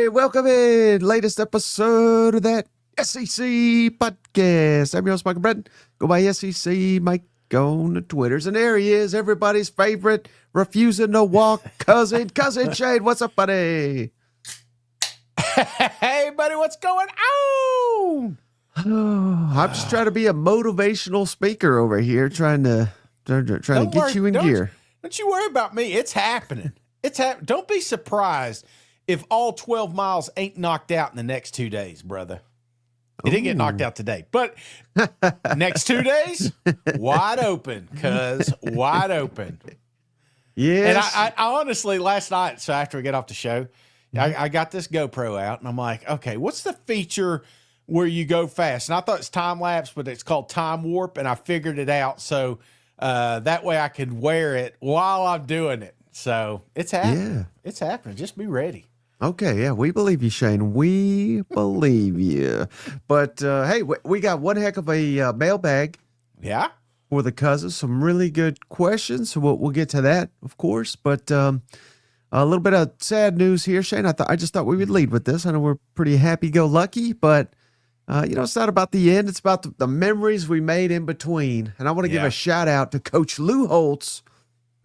welcome in. Latest episode of that SEC podcast. I'm your host, Michael Bretton. Go by SEC Mike on the Twitters. And there he is, everybody's favorite, refusing to walk cousin Shane. What's up, buddy? Hey, buddy, what's going on? I'm just trying to be a motivational speaker over here, trying to get you in gear. Don't you worry about me. It's happening. Don't be surprised if all 12 miles ain't knocked out in the next 2 days, brother. It didn't get knocked out today, but next 2 days, wide open, cuz wide open. Yes. And I honestly, last night, so after we get off the show, I got this GoPro out, and I'm like, okay, what's the feature where you go fast? And I thought it's time lapse, but it's called time warp, and I figured it out so that way I could wear it while I'm doing it. So it's happening. Yeah. It's happening. Just be ready. Okay, yeah, we believe you, Shane. We believe you. But, hey, we got one heck of a mailbag. Yeah. For the cousins. Some really good questions. So we'll get to that, of course. But a little bit of sad news here, Shane. I just thought we would lead with this. I know we're pretty happy-go-lucky, but, it's not about the end. It's about the memories we made in between. And I want to give a shout-out to Coach Lou Holtz,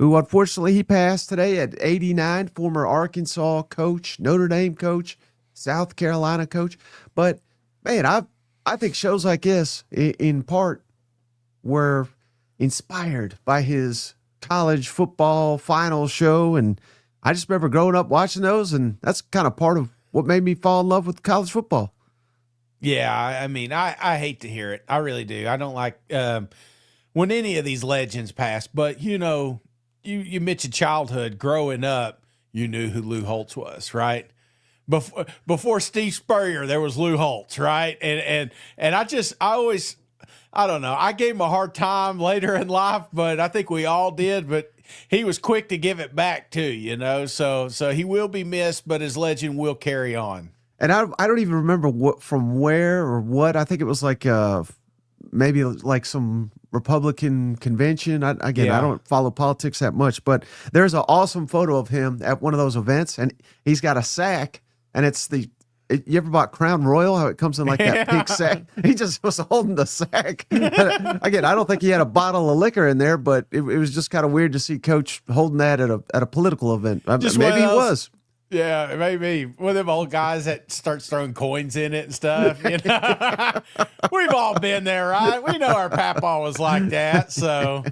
who unfortunately he passed today at 89, former Arkansas coach, Notre Dame coach, South Carolina coach. But, man, I think shows like this, in part, were inspired by his college football final show. And I just remember growing up watching those, and that's kind of part of what made me fall in love with college football. Yeah, I mean, I hate to hear it. I really do. I don't like when any of these legends pass, but, you mentioned childhood. Growing up, you knew who Lou Holtz was, right? Before Steve Spurrier, there was Lou Holtz, right? And I don't know. I gave him a hard time later in life, but I think we all did. But he was quick to give it back too, So he will be missed, but his legend will carry on. And I don't even remember from where or what. I think it was like maybe like some Republican convention. I don't follow politics that much, but there's an awesome photo of him at one of those events, and he's got a sack, and it's you ever bought Crown Royal? How it comes in like that pink sack? He just was holding the sack. Again, I don't think he had a bottle of liquor in there, but it was just kind of weird to see Coach holding that at a political event. Maybe he was. Yeah, maybe one of them old guys that starts throwing coins in it and stuff. We've all been there, right? We know our papa was like that. So,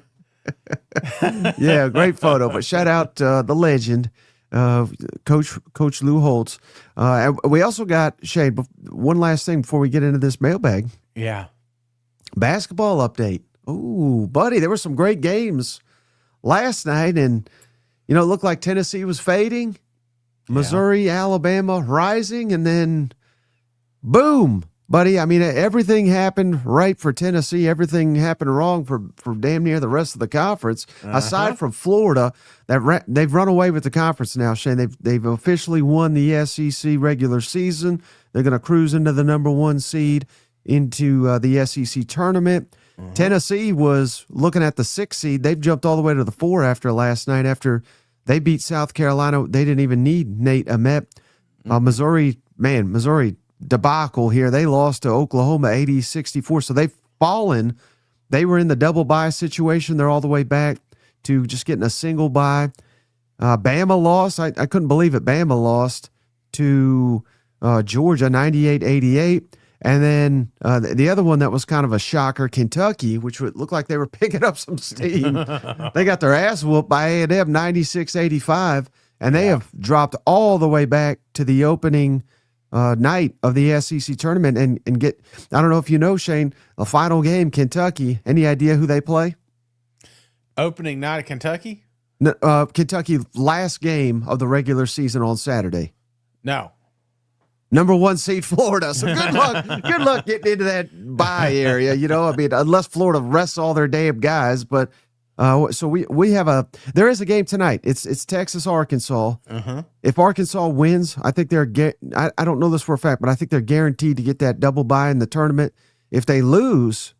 yeah, great photo. But shout out the legend, Coach Lou Holtz. And we also got, Shane, one last thing before we get into this mailbag. Yeah, basketball update. Oh, buddy, there were some great games last night, and it looked like Tennessee was fading. Missouri, Alabama rising, and then boom, buddy. I mean, everything happened right for Tennessee. Everything happened wrong for damn near the rest of the conference. Aside from Florida, they've run away with the conference now, Shane. They've officially won the SEC regular season. They're going to cruise into the number 1 seed into the SEC tournament. Tennessee was looking at the 6th seed. They've jumped all the way to the 4 after last night. After they beat South Carolina, they didn't even need Nate Ahmet. Missouri debacle here. They lost to Oklahoma 80-64. So they've fallen. They were in the double bye situation. They're all the way back to just getting a single bye. Bama lost. I couldn't believe it. Bama lost to Georgia 98-88. And then the other one that was kind of a shocker, Kentucky, which would look like they were picking up some steam. They got their ass whooped by A&M 96-85, and they have dropped all the way back to the opening night of the SEC tournament and get, I don't know if you know, Shane, a final game, Kentucky. Any idea who they play? Opening night of Kentucky? No, Kentucky last game of the regular season on Saturday. No. Number 1 seed Florida. So good luck. Good luck getting into that bye area. I mean, unless Florida rests all their damn guys. But so we have there is a game tonight. It's Texas, Arkansas. If Arkansas wins, I think I don't know this for a fact, but I think they're guaranteed to get that double bye in the tournament. If they lose,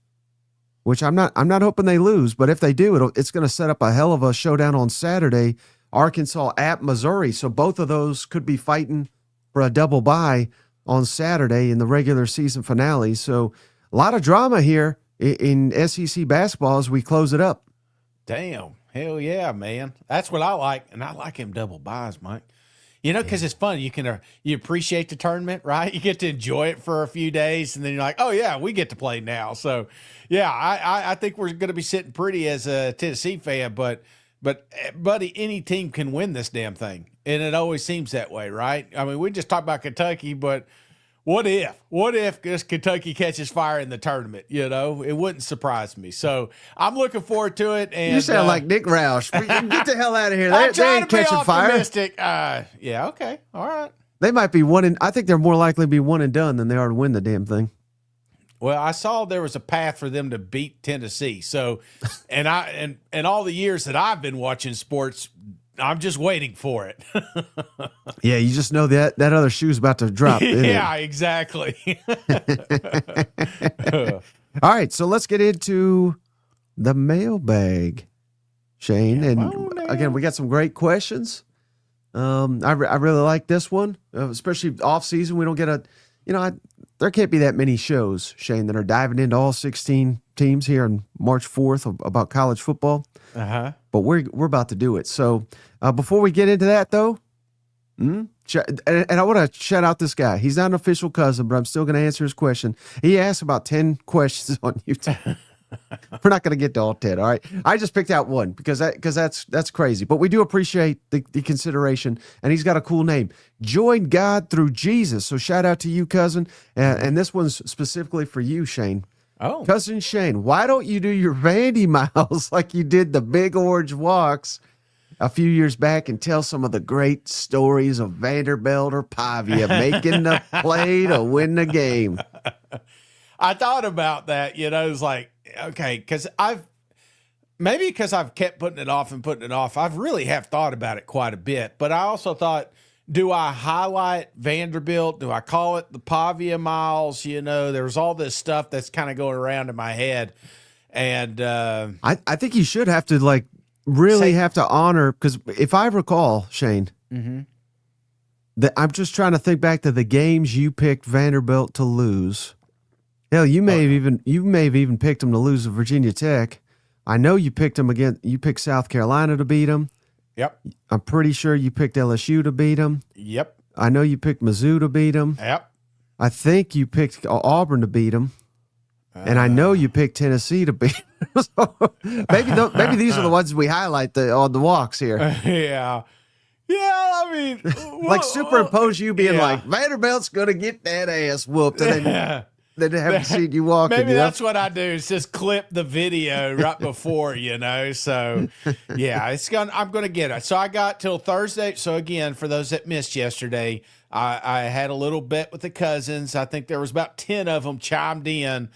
which I'm not hoping they lose, but if they do, it's going to set up a hell of a showdown on Saturday. Arkansas at Missouri. So both of those could be fighting for a double bye on Saturday in the regular season finale. So a lot of drama here in SEC basketball as we close it up. Damn. Hell yeah, man. That's what I like. And I like him double buys, Mike. You know, because it's fun. You appreciate the tournament, right? You get to enjoy it for a few days, and then you're like, oh, yeah, we get to play now. So, yeah, I think we're going to be sitting pretty as a Tennessee fan. But, buddy, any team can win this damn thing. And it always seems that way, right? I mean, we just talked about Kentucky, but what if this Kentucky catches fire in the tournament? You know, it wouldn't surprise me. So I'm looking forward to it. And you sound like Nick Roush. Get the hell out of here. They ain't catching optimistic. Fire. Yeah. Okay. All right. They might be I think they're more likely to be one and done than they are to win the damn thing. Well, I saw there was a path for them to beat Tennessee. So, and all the years that I've been watching sports, I'm just waiting for it. Yeah, you just know that other shoe's about to drop. Yeah, exactly. All right, so let's get into the mailbag, Shane. And again, we got some great questions. I really like this one, especially off season. We don't get there can't be that many shows, Shane, that are diving into all 16 teams here on March 4th about college football. Uh-huh. But we're about to do it. So before we get into that, though, and I want to shout out this guy. He's not an official cousin, but I'm still going to answer his question. He asked about 10 questions on YouTube. We're not going to get to all 10, all right? I just picked out one because that's crazy. But we do appreciate the consideration, and he's got a cool name. Join God through Jesus. So shout out to you, cousin. And this one's specifically for you, Shane. Oh. Cousin Shane, why don't you do your Vandy miles like you did the Big Orange Walks a few years back and tell some of the great stories of Vanderbilt or Pavia making the play to win the game? I thought about that, it was like, okay, because I've kept putting it off. I've really have thought about it quite a bit, but I also thought, do I highlight Vanderbilt? Do I call it the Pavia miles? There's all this stuff that's kind of going around in my head. And I think you should have to really have to honor, because if I recall, Shane, that I'm just trying to think back to the games you picked Vanderbilt to lose. Hell, you may have even picked them to lose to Virginia Tech. I know you picked them again. You picked South Carolina to beat them. Yep. I'm pretty sure you picked LSU to beat them. Yep. I know you picked Mizzou to beat them. Yep. I think you picked Auburn to beat them. And I know you picked Tennessee to beat them. So maybe these are the ones we highlight on the walks here. Yeah. Yeah, I mean. Superimpose you being like, Vanderbilt's going to get that ass whooped. And then they haven't seen you walking. Maybe that's what I do, is just clip the video right before, So, yeah, I'm going to get it. So I got till Thursday. So, again, for those that missed yesterday, I had a little bet with the cousins. I think there was about 10 of them chimed in.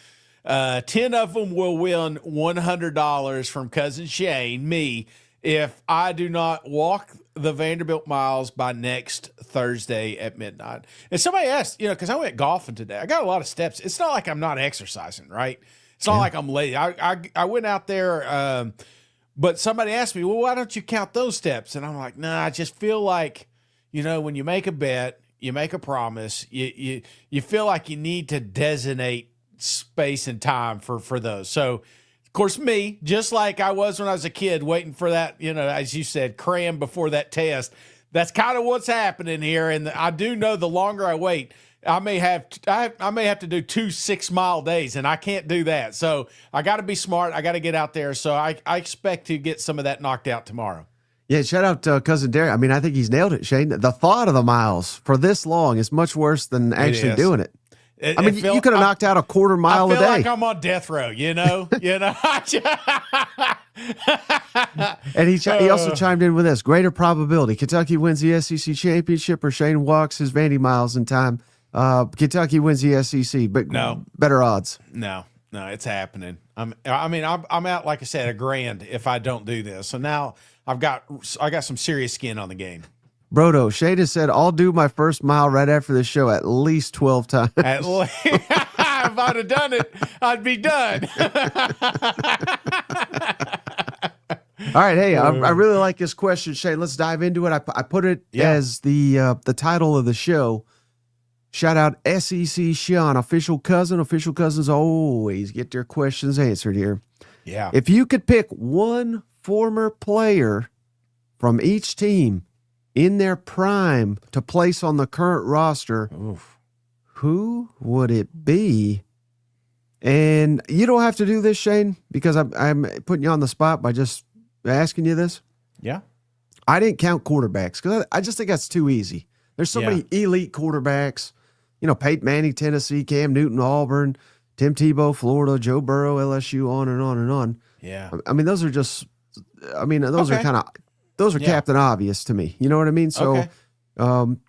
10 of them will win $100 from Cousin Shane, me, if I do not walk the Vanderbilt miles by next Thursday at midnight. And somebody asked, because I went golfing today. I got a lot of steps. It's not like I'm not exercising, right? It's not like I'm lazy. I went out there, but somebody asked me, well, why don't you count those steps? And I'm like, nah, I just feel like, when you make a bet, you make a promise, you feel like you need to designate space and time for those. So, of course, me, just like I was when I was a kid, waiting for that, as you said, cram before that test. That's kind of what's happening here. And I do know the longer I wait, I may have to do 2 6-mile days, and I can't do that. So I got to be smart. I got to get out there. So I expect to get some of that knocked out tomorrow. Yeah, shout out to Cousin Derek. I mean, I think he's nailed it, Shane. The thought of the miles for this long is much worse than actually doing it. You could have knocked out a quarter mile a day. I feel like I'm on death row, And he also chimed in with this: greater probability Kentucky wins the SEC championship or Shane walks his Vandy miles in time. Kentucky wins the SEC, but no better odds. No, it's happening. I'm out, like I said, $1,000 if I don't do this. So now I got some serious skin on the game. Brodo, Shade has said, I'll do my first mile right after this show at least 12 times. If I'd have done it, I'd be done. All right, hey, I really like this question, Shane. Let's dive into it. I put it as the title of the show. Shout out SEC Sean, official cousin. Official cousins always get their questions answered here. Yeah. If you could pick one former player from each team in their prime to place on the current roster, who would it be? And you don't have to do this, Shane, because I'm putting you on the spot by just asking you this. Yeah. I didn't count quarterbacks because I just think that's too easy. There's so many elite quarterbacks. You know, Peyton Manning, Tennessee, Cam Newton, Auburn, Tim Tebow, Florida, Joe Burrow, LSU, on and on and on. Yeah. I mean, those are just, those are kind of, those are Captain Obvious to me. You know what I mean? So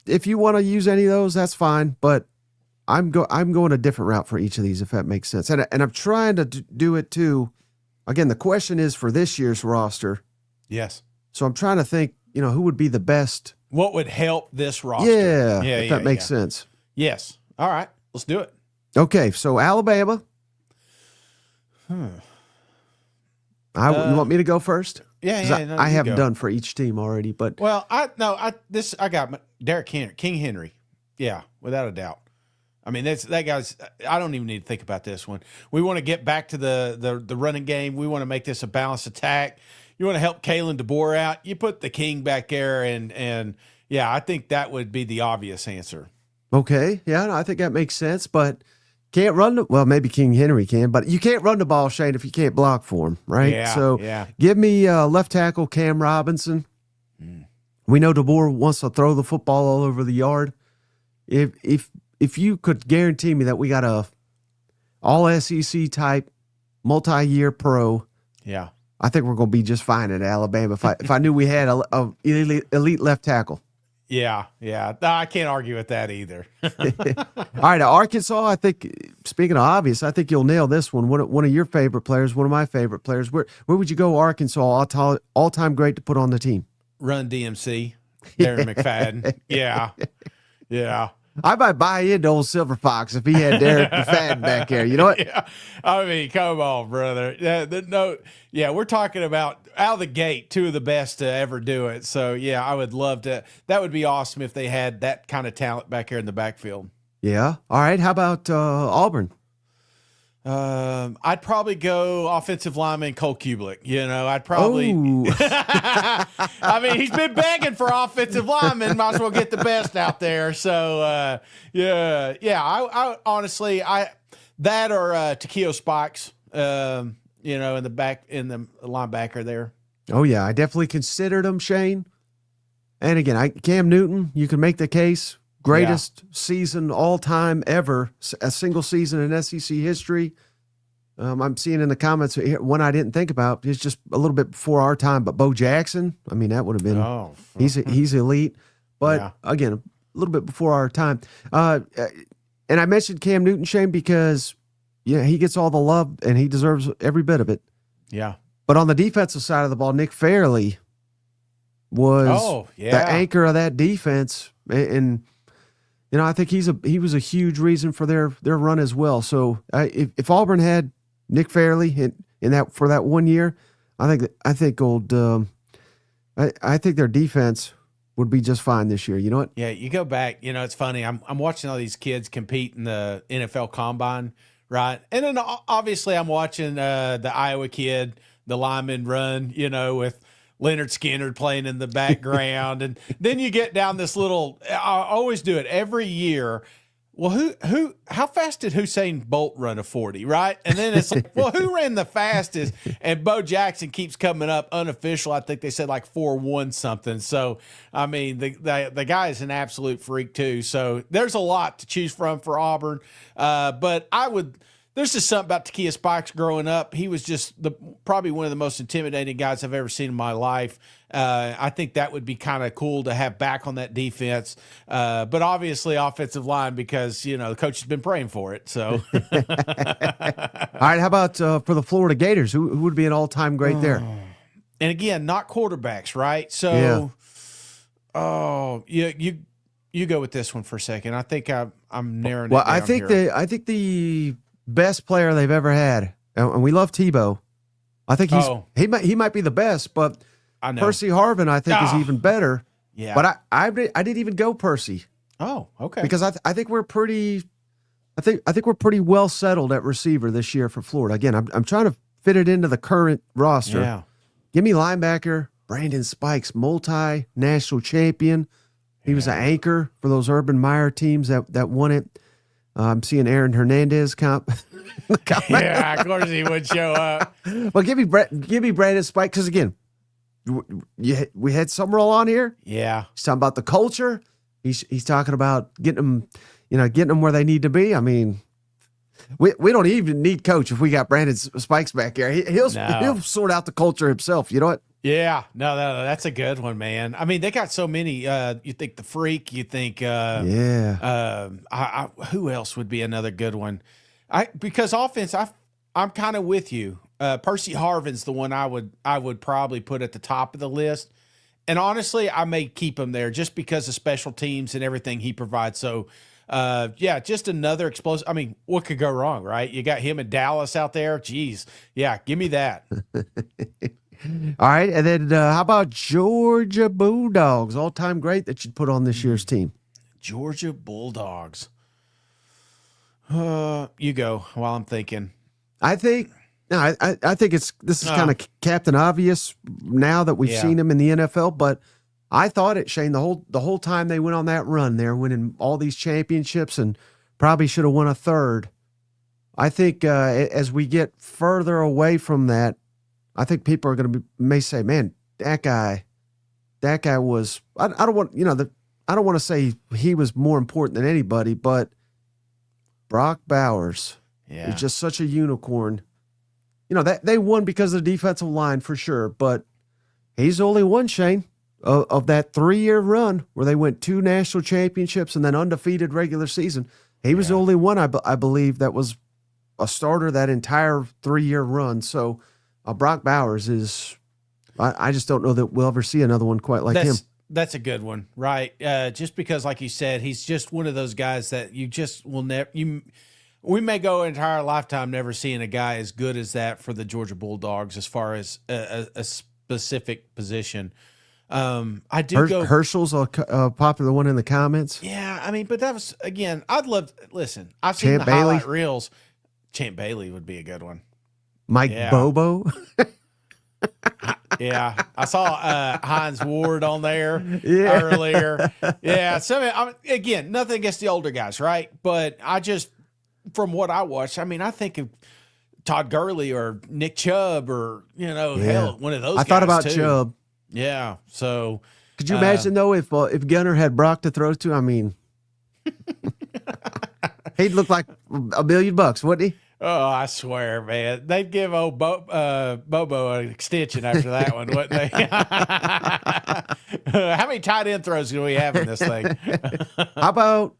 if you want to use any of those, that's fine. But I'm going a different route for each of these, if that makes sense. And I'm trying to do it too. Again, the question is for this year's roster. Yes. So I'm trying to think, who would be the best. What would help this roster? Yeah, if that makes sense. Yes. All right. Let's do it. Okay, so Alabama. You want me to go first? Yeah. No, I haven't done for each team already, but I got Derrick Henry, King Henry. Yeah, without a doubt. I mean, that guy's. I don't even need to think about this one. We want to get back to the running game. We want to make this a balanced attack. You want to help Kalen DeBoer out. You put the King back there, and yeah, I think that would be the obvious answer. Okay, yeah, no, I think that makes sense, but can't run well, maybe King Henry can, but you can't run the ball, Shane, if you can't block for him, right? Yeah, so give me left tackle Cam Robinson. We know DeBoer wants to throw the football all over the yard. If you could guarantee me that we got a all SEC type multi-year pro, I think we're going to be just fine at Alabama. If I knew we had a elite left tackle. Yeah. No, I can't argue with that either. All right, Arkansas, I think, speaking of obvious, I think you'll nail this one. One of your favorite players, one of my favorite players. Where would you go, Arkansas, all-time great to put on the team? Run DMC, Darren McFadden. Yeah. I might buy into old Silver Fox if he had Derek McFadden back there. You know what? Yeah. I mean, come on, brother. We're talking about out of the gate, two of the best to ever do it. So, yeah, I would love to. That would be awesome if they had that kind of talent back here in the backfield. Yeah. All right. How about Auburn? I'd probably go offensive lineman Cole Kublik. I'd probably. I mean, he's been begging for offensive linemen. Might as well get the best out there. So, I honestly, that or Takeo Spikes. In the back in the linebacker there. Oh yeah, I definitely considered him, Shane. And again, Cam Newton. You can make the case. Greatest season all time ever, a single season in SEC history. I'm seeing in the comments here, one I didn't think about. It's just a little bit before our time, but Bo Jackson. I mean, that would have been. Oh, he's elite, but again, a little bit before our time. And I mentioned Cam Newton, Shane, because he gets all the love and he deserves every bit of it. Yeah. But on the defensive side of the ball, Nick Fairley was the anchor of that defense, and. I think he was a huge reason for their run as well. So if Auburn had Nick Fairley in that for that 1 year, I think their defense would be just fine this year. You know what? Yeah, you go back. It's funny. I'm watching all these kids compete in the NFL Combine, right? And then obviously I'm watching the Iowa kid, the lineman run. with Leonard Skinner playing in the background. And then you get down this little, I always do it every year. Well, how fast did Usain Bolt run a 40, right? And then it's like, well, who ran the fastest? And Bo Jackson keeps coming up unofficial. I think they said like 4.1 something. So, I mean, the guy is an absolute freak too. So there's a lot to choose from for Auburn. But there's just something about Takeo Spikes growing up. He was just probably one of the most intimidating guys I've ever seen in my life. I think that would be kind of cool to have back on that defense. But obviously offensive line because, the coach has been praying for it. So, all right. How about for the Florida Gators? Who would be an all-time great there? And again, not quarterbacks, right? So, you go with this one for a second. I think I'm narrowing it down I think the best player they've ever had, and we love Tebow. I think he might be the best, but Percy Harvin I think is even better. Yeah, but I didn't even go Percy. Oh, okay. because I think we're pretty. I think we're pretty well settled at receiver this year for Florida. Again, I'm trying to fit it into the current roster. Yeah. Give me linebacker Brandon Spikes, multi-national champion. He was an anchor for those Urban Meyer teams that won it. I'm seeing Aaron Hernandez comp. Yeah, of course he would show up. Well, give me Brandon Spike, because again, we had Summerall on here. Yeah. He's talking about the culture. He's talking about getting them where they need to be. I mean, we don't even need coach if we got Brandon Spikes back here. He'll sort out the culture himself. You know what? Yeah, no, that's a good one, man. I mean, they got so many. You think the Freak? You think? Who else would be another good one? Because offense, I'm kind of with you. Percy Harvin's the one I would probably put at the top of the list. And honestly, I may keep him there just because of special teams and everything he provides. So, just another explosive. I mean, what could go wrong, right? You got him in Dallas out there. Jeez, yeah, give me that. All right, and then how about Georgia Bulldogs, all-time great that you'd put on this year's team? Georgia Bulldogs. You go while I'm thinking. I think this is kind of Captain Obvious now that we've seen him in the NFL, but I thought it, Shane, the whole time they went on that run, they're winning all these championships and probably should have won a third. I think as we get further away from that, I think people are may say, man, that guy was, I don't want to say he was more important than anybody, but Brock Bowers is just such a unicorn. That they won because of the defensive line for sure, but he's the only one, Shane, of that 3-year run where they went 2 national championships and then undefeated regular season. He was the only one, I believe, that was a starter that entire 3-year run. So Brock Bowers is, I just don't know that we'll ever see another one quite like him. That's a good one, right? Just because, like you said, he's just one of those guys that you just will never. We may go an entire lifetime never seeing a guy as good as that for the Georgia Bulldogs as far as a specific position. I do go. Herschel's a popular one in the comments. Yeah, I mean, but that was, again, listen, I've seen the highlight reels. Champ Bailey would be a good one. Mike Bobo. Yeah, I saw Hines Ward on there earlier. Yeah, so again, nothing against the older guys, right? But from what I watched, I mean, I think of Todd Gurley or Nick Chubb or hell, one of those. I thought about Chubb. Yeah, so could you imagine though if Gunner had Brock to throw to? I mean, he'd look like $1 million, wouldn't he? Oh, I swear, man. They'd give old Bobo an extension after that one, wouldn't they? How many tight end throws do we have in this thing? How about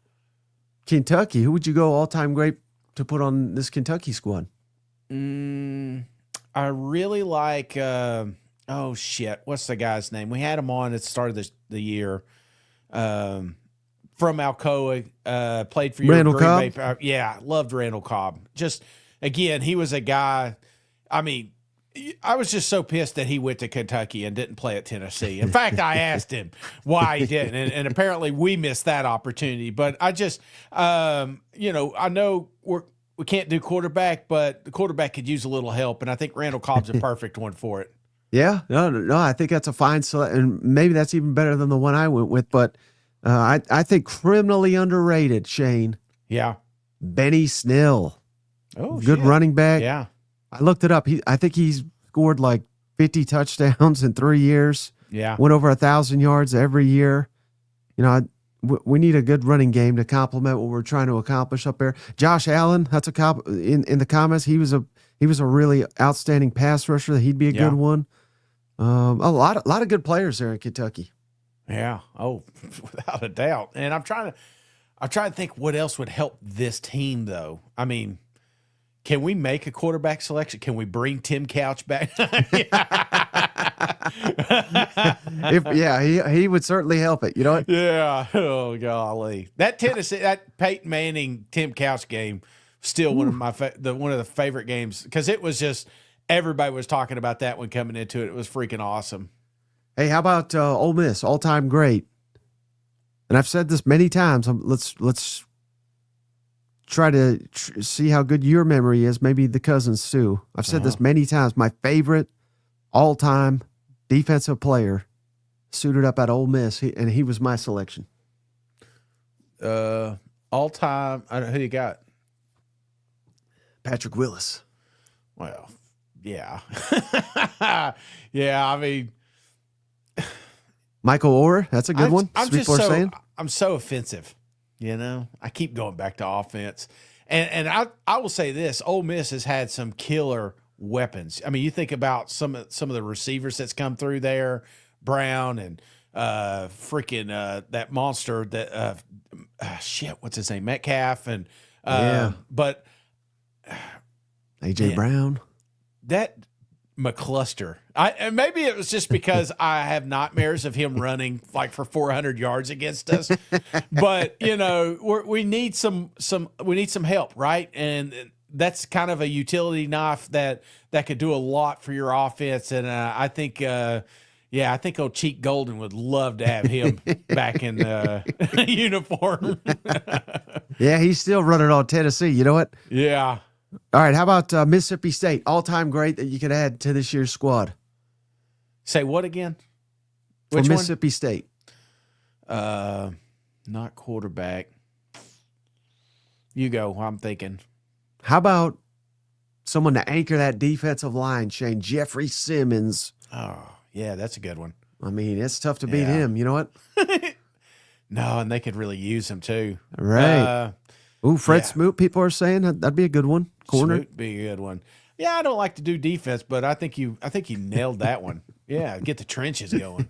Kentucky? Who would you go all-time great to put on this Kentucky squad? I really like, what's the guy's name? We had him on at the start of the year. From Alcoa, played for Randall Cobb. Bay. Yeah, loved Randall Cobb. Just, again, he was a guy. I mean, I was just so pissed that he went to Kentucky and didn't play at Tennessee. In fact, I asked him why he didn't, and apparently we missed that opportunity. But I just, I know we can't do quarterback, but the quarterback could use a little help, and I think Randall Cobb's a perfect one for it. Yeah, no, I think that's a fine selection, and maybe that's even better than the one I went with, but I think criminally underrated, Shane. Yeah. Benny Snell. Oh, good running back. Yeah. I looked it up. I think he's scored like 50 touchdowns in 3 years. Yeah. Went over 1,000 yards every year. We need a good running game to complement what we're trying to accomplish up there. Josh Allen, that's in the comments. He was a really outstanding pass rusher. He'd be a good one. A lot of good players there in Kentucky. Yeah. Oh, without a doubt. And I'm trying to think what else would help this team, though. I mean, can we make a quarterback selection? Can we bring Tim Couch back? He would certainly help it. You know what? Yeah. Oh, golly. That Peyton Manning Tim Couch game, still one of my one of the favorite games, because it was just, everybody was talking about that one coming into it. It was freaking awesome. Hey, how about Ole Miss, all-time great? and I've said this many times. Let's try to see how good your memory is. Maybe the cousins too. I've said this many times. My favorite all-time defensive player suited up at Ole Miss, and he was my selection. All time. Who do you got? Patrick Willis. Well, yeah, yeah. I mean, Michael Orr. That's a good one. I'm so offensive. You know, I keep going back to offense, and I will say this: Ole Miss has had some killer weapons. I mean, you think about some of the receivers that's come through there, Brown and that monster that what's his name, Metcalf, and but AJ Brown, that McCluster. And maybe it was just because I have nightmares of him running like for 400 yards against us. But you know, we need some help, right? And that's kind of a utility knife that could do a lot for your offense. And I think old Cheek Golden would love to have him back in uniform. Yeah, he's still running on Tennessee. You know what? Yeah. All right, how about Mississippi State? All-time great that you could add to this year's squad. Say what again? For Mississippi State. Not quarterback. You go. I'm thinking. How about someone to anchor that defensive line, Shane? Jeffrey Simmons. Oh, yeah, that's a good one. I mean, it's tough to beat him. You know what? No, and they could really use him too. Right. Fred Smoot, people are saying that'd be a good one. Corner. Smoot be a good one. Yeah, I don't like to do defense, but I think you nailed that one. Yeah, get the trenches going.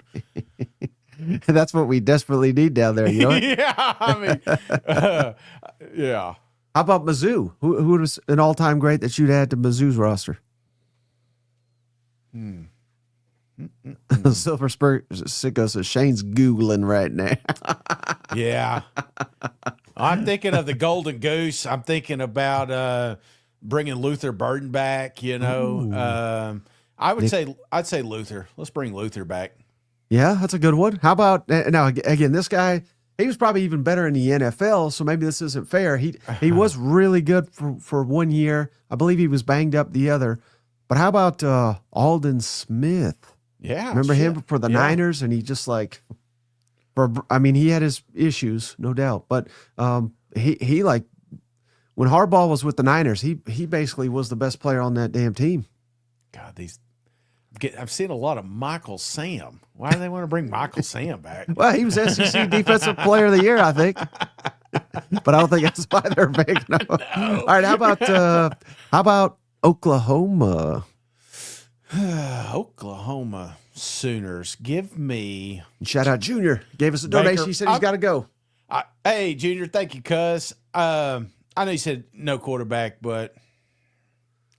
That's what we desperately need down there, you know? Yeah, I mean, yeah. How about Mizzou? Who was an all-time great that you'd add to Mizzou's roster? Silver Spur Sicko says Shane's Googling right now. Yeah. I'm thinking of the Golden Goose. I'm thinking about bringing Luther Burden back, you know. I'd say Luther. Let's bring Luther back. Yeah, that's a good one. How about now again, this guy, he was probably even better in the NFL, so maybe this isn't fair. He was really good for 1 year. I believe he was banged up the other. But how about Aldon Smith? Yeah. Remember him for the Niners? And he just he had his issues, no doubt. But he like, when Harbaugh was with the Niners, he basically was the best player on that damn team. God, I've seen a lot of Michael Sam. Why do they want to bring Michael Sam back? Well, he was SEC Defensive Player of the Year, I think. But I don't think that's why they're big. No. All right, how about Oklahoma? Oklahoma Sooners. Give me. Shout out Junior. Gave us a donation. Baker. He said he's got to go. Hey, Junior, thank you, cuz. I know you said no quarterback, but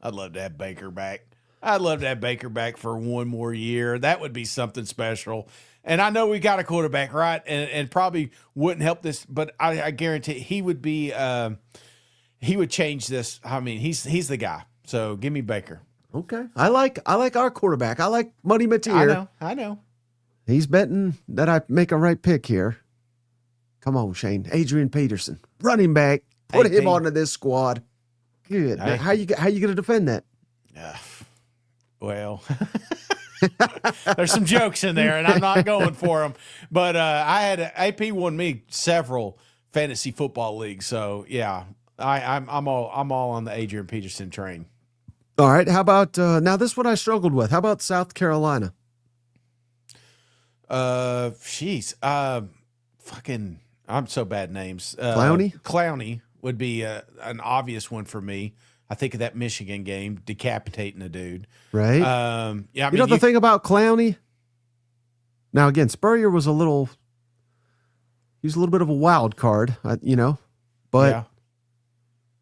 I'd love to have Baker back. I'd love to have Baker back for one more year. That would be something special. And I know we got a quarterback, right? And probably wouldn't help this, but I guarantee he would be. He would change this. I mean, he's the guy. So give me Baker. Okay. I like our quarterback. I like Money Mateer. I know. He's betting that I make a right pick here. Come on, Shane. Adrian Peterson, running back. Put him onto this squad. Good. Now, how you going to defend that? Well, there's some jokes in there, and I'm not going for them. But AP won me several fantasy football leagues, so yeah, I'm all on the Adrian Peterson train. All right. How about now? This one I struggled with. How about South Carolina? Fucking, I'm so bad names. Clowney would be an obvious one for me. I think of that Michigan game, decapitating a dude. Right. Yeah. The thing about Clowney. Now again, Spurrier was a little bit of a wild card, but yeah.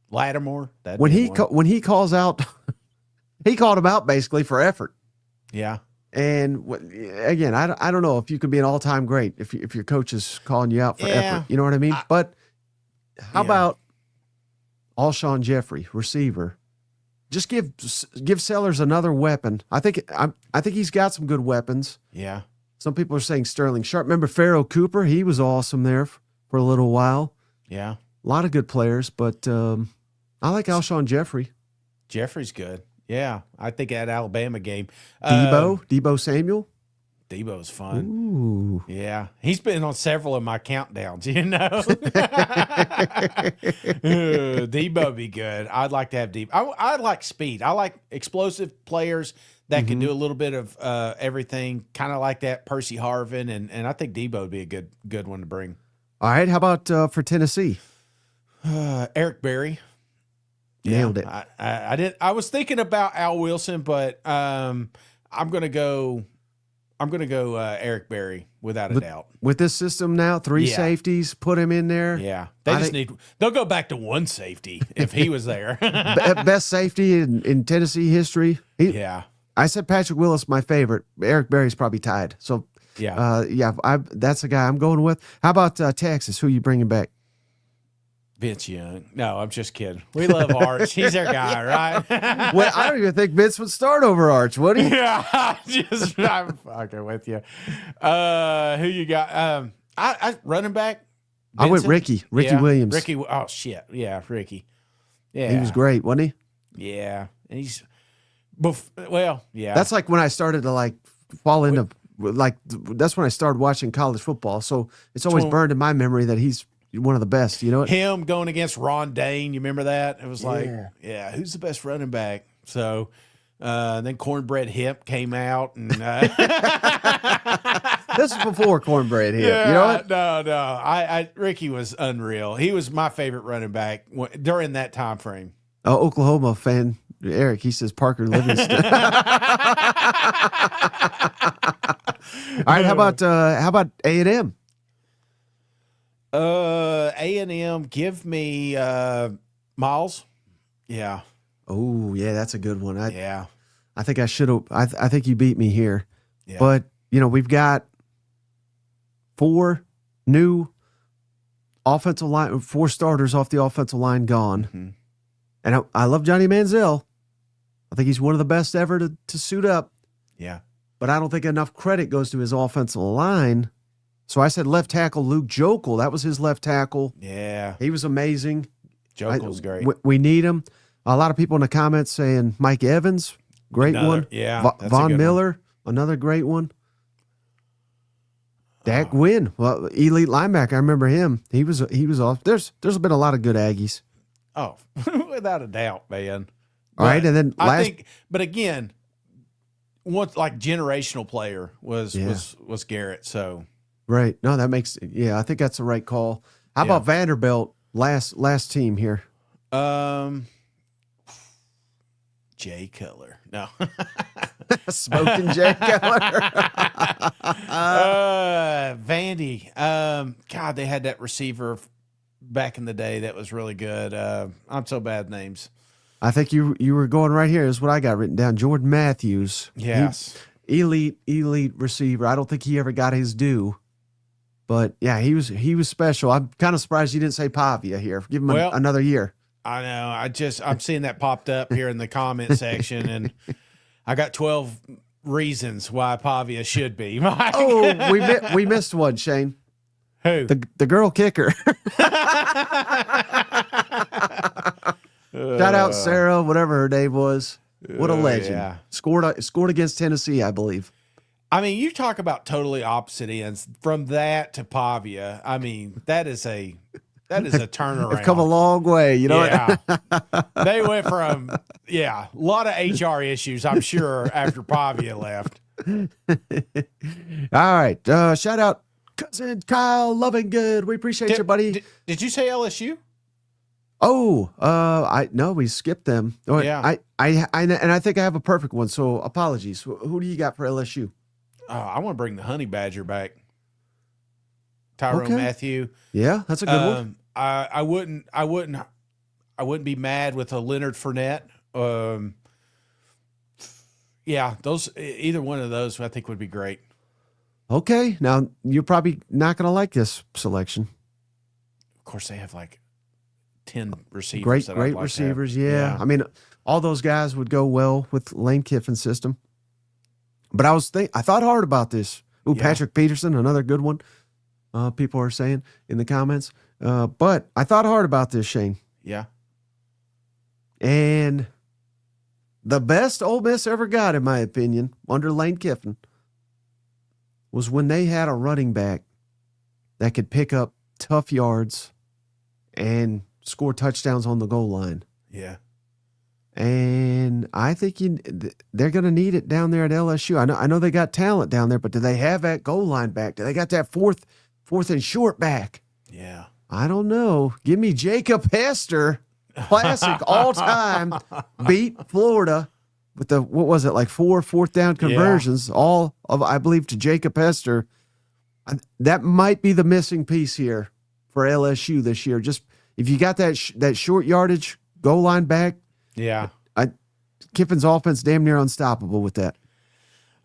Lattimore. When he calls out, he called him out basically for effort. Yeah. And again, I don't know if you can be an all-time great if your coach is calling you out for effort. You know what I mean? But how about Alshon Jeffrey, receiver? Just give Sellers another weapon. I think he's got some good weapons. Yeah. Some people are saying Sterling Sharp. Remember Pharaoh Cooper? He was awesome there for a little while. Yeah. A lot of good players, but I like Alshon Jeffrey. Jeffrey's good. Yeah. I think that Alabama game. Debo Samuel. Debo's fun. Ooh. Yeah. He's been on several of my countdowns, you know. Debo be good. I'd like to have Debo. I like speed. I like explosive players that can do a little bit of everything, kind of like that Percy Harvin, and I think Debo would be a good one to bring. All right. How about for Tennessee? Eric Berry. Nailed it. I was thinking about Al Wilson, but I'm gonna go Eric Berry without a doubt. With this system now, 3 safeties, put him in there. Yeah, they'll go back to 1 safety if he was there. Best safety in Tennessee history. I said Patrick Willis, my favorite. Eric Berry's probably tied. So that's the guy I'm going with. How about Texas? Who are you bringing back? Vince Young. No, I'm just kidding. We love Arch. He's our guy, right? Well, I don't even think Vince would start over Arch, would he? Yeah, I'm fucking with you. Who you got? I running back. Vincent? I went Ricky Williams. Ricky. Oh shit. Yeah, Ricky. Yeah, he was great, wasn't he? Yeah, and he's. Well, yeah. That's like when I started to like fall into that's when I started watching college football. So it's always burned in my memory that he's one of the best. You know what? Him going against Ron Dane. You remember that? It was like, who's the best running back? So then Cornbread Hip came out, and this is before Cornbread Hip. You know what? No. Ricky was unreal. He was my favorite running back during that time frame. Oklahoma fan Eric, he says Parker Livingston. All right, how about A&M? A&M, give me Miles. Yeah. Oh, yeah, that's a good one. I think I should have. I think you beat me here. Yeah. But we've got 4 new offensive line, 4 starters off the offensive line gone. Mm-hmm. And I love Johnny Manziel. I think he's one of the best ever to suit up. Yeah. But I don't think enough credit goes to his offensive line. So I said left tackle Luke Jokel. That was his left tackle. Yeah. He was amazing. Jokel's great. We need him. A lot of people in the comments saying Mike Evans, great one. Yeah. Von Miller, another great one. Dak Wynn, well, elite linebacker. I remember him. He was off. There's been a lot of good Aggies. Oh, without a doubt, man. All right, and then I think, but again, one like generational player was Garrett. So right, no, that makes I think that's the right call. How about Vanderbilt? Last team here. Jay Cutler. No. Smoking Jay Cutler. Vandy. God, they had that receiver back in the day that was really good. I'm so bad at names. I think you were going right here. Is what I got written down. Jordan Matthews. Yes. Elite receiver. I don't think he ever got his due. But yeah, he was special. I'm kind of surprised you didn't say Pavia here. Give him another year. I know. I'm seeing that popped up here in the comment section, and I got 12 reasons why Pavia should be. Oh, we missed one, Shane. Who? The girl kicker. Shout out Sarah, whatever her name was. What a legend. Yeah. Scored against Tennessee, I believe. I mean, you talk about totally opposite ends. From that to Pavia, I mean, that is a turnaround. They've come a long way, you know. Yeah. They went from a lot of HR issues, I'm sure, after Pavia left. All right. Shout out cousin Kyle Lovingood. We appreciate you, buddy. Did you say LSU? Oh, no, we skipped them. Oh, yeah. I think I have a perfect one. So apologies. Who do you got for LSU? Oh, I want to bring the Honey Badger back. Tyrone Matthew. Yeah, that's a good one. I wouldn't be mad with a Leonard Fournette. Either one of those I think would be great. Okay, now you're probably not going to like this selection. Of course, they have like 10 receivers. Great receivers. Yeah. I mean, all those guys would go well with Lane Kiffin's system. But I thought hard about this. Ooh, Yeah. Patrick Peterson, another good one. People are saying in the comments. But I thought hard about this, Shane. Yeah. And the best Ole Miss ever got, in my opinion, under Lane Kiffin, was when they had a running back that could pick up tough yards and score touchdowns on the goal line. Yeah. And I think they're going to need it down there at LSU. I know they got talent down there, but do they have that goal line back? Do they got that fourth and short back? Yeah. I don't know. Give me Jacob Hester, classic all time, beat Florida with the, what was it, like 4 fourth down conversions, all of, I believe, to Jacob Hester. That might be the missing piece here for LSU this year. Just if you got that short yardage goal line back, yeah, Kiffin's offense damn near unstoppable with that.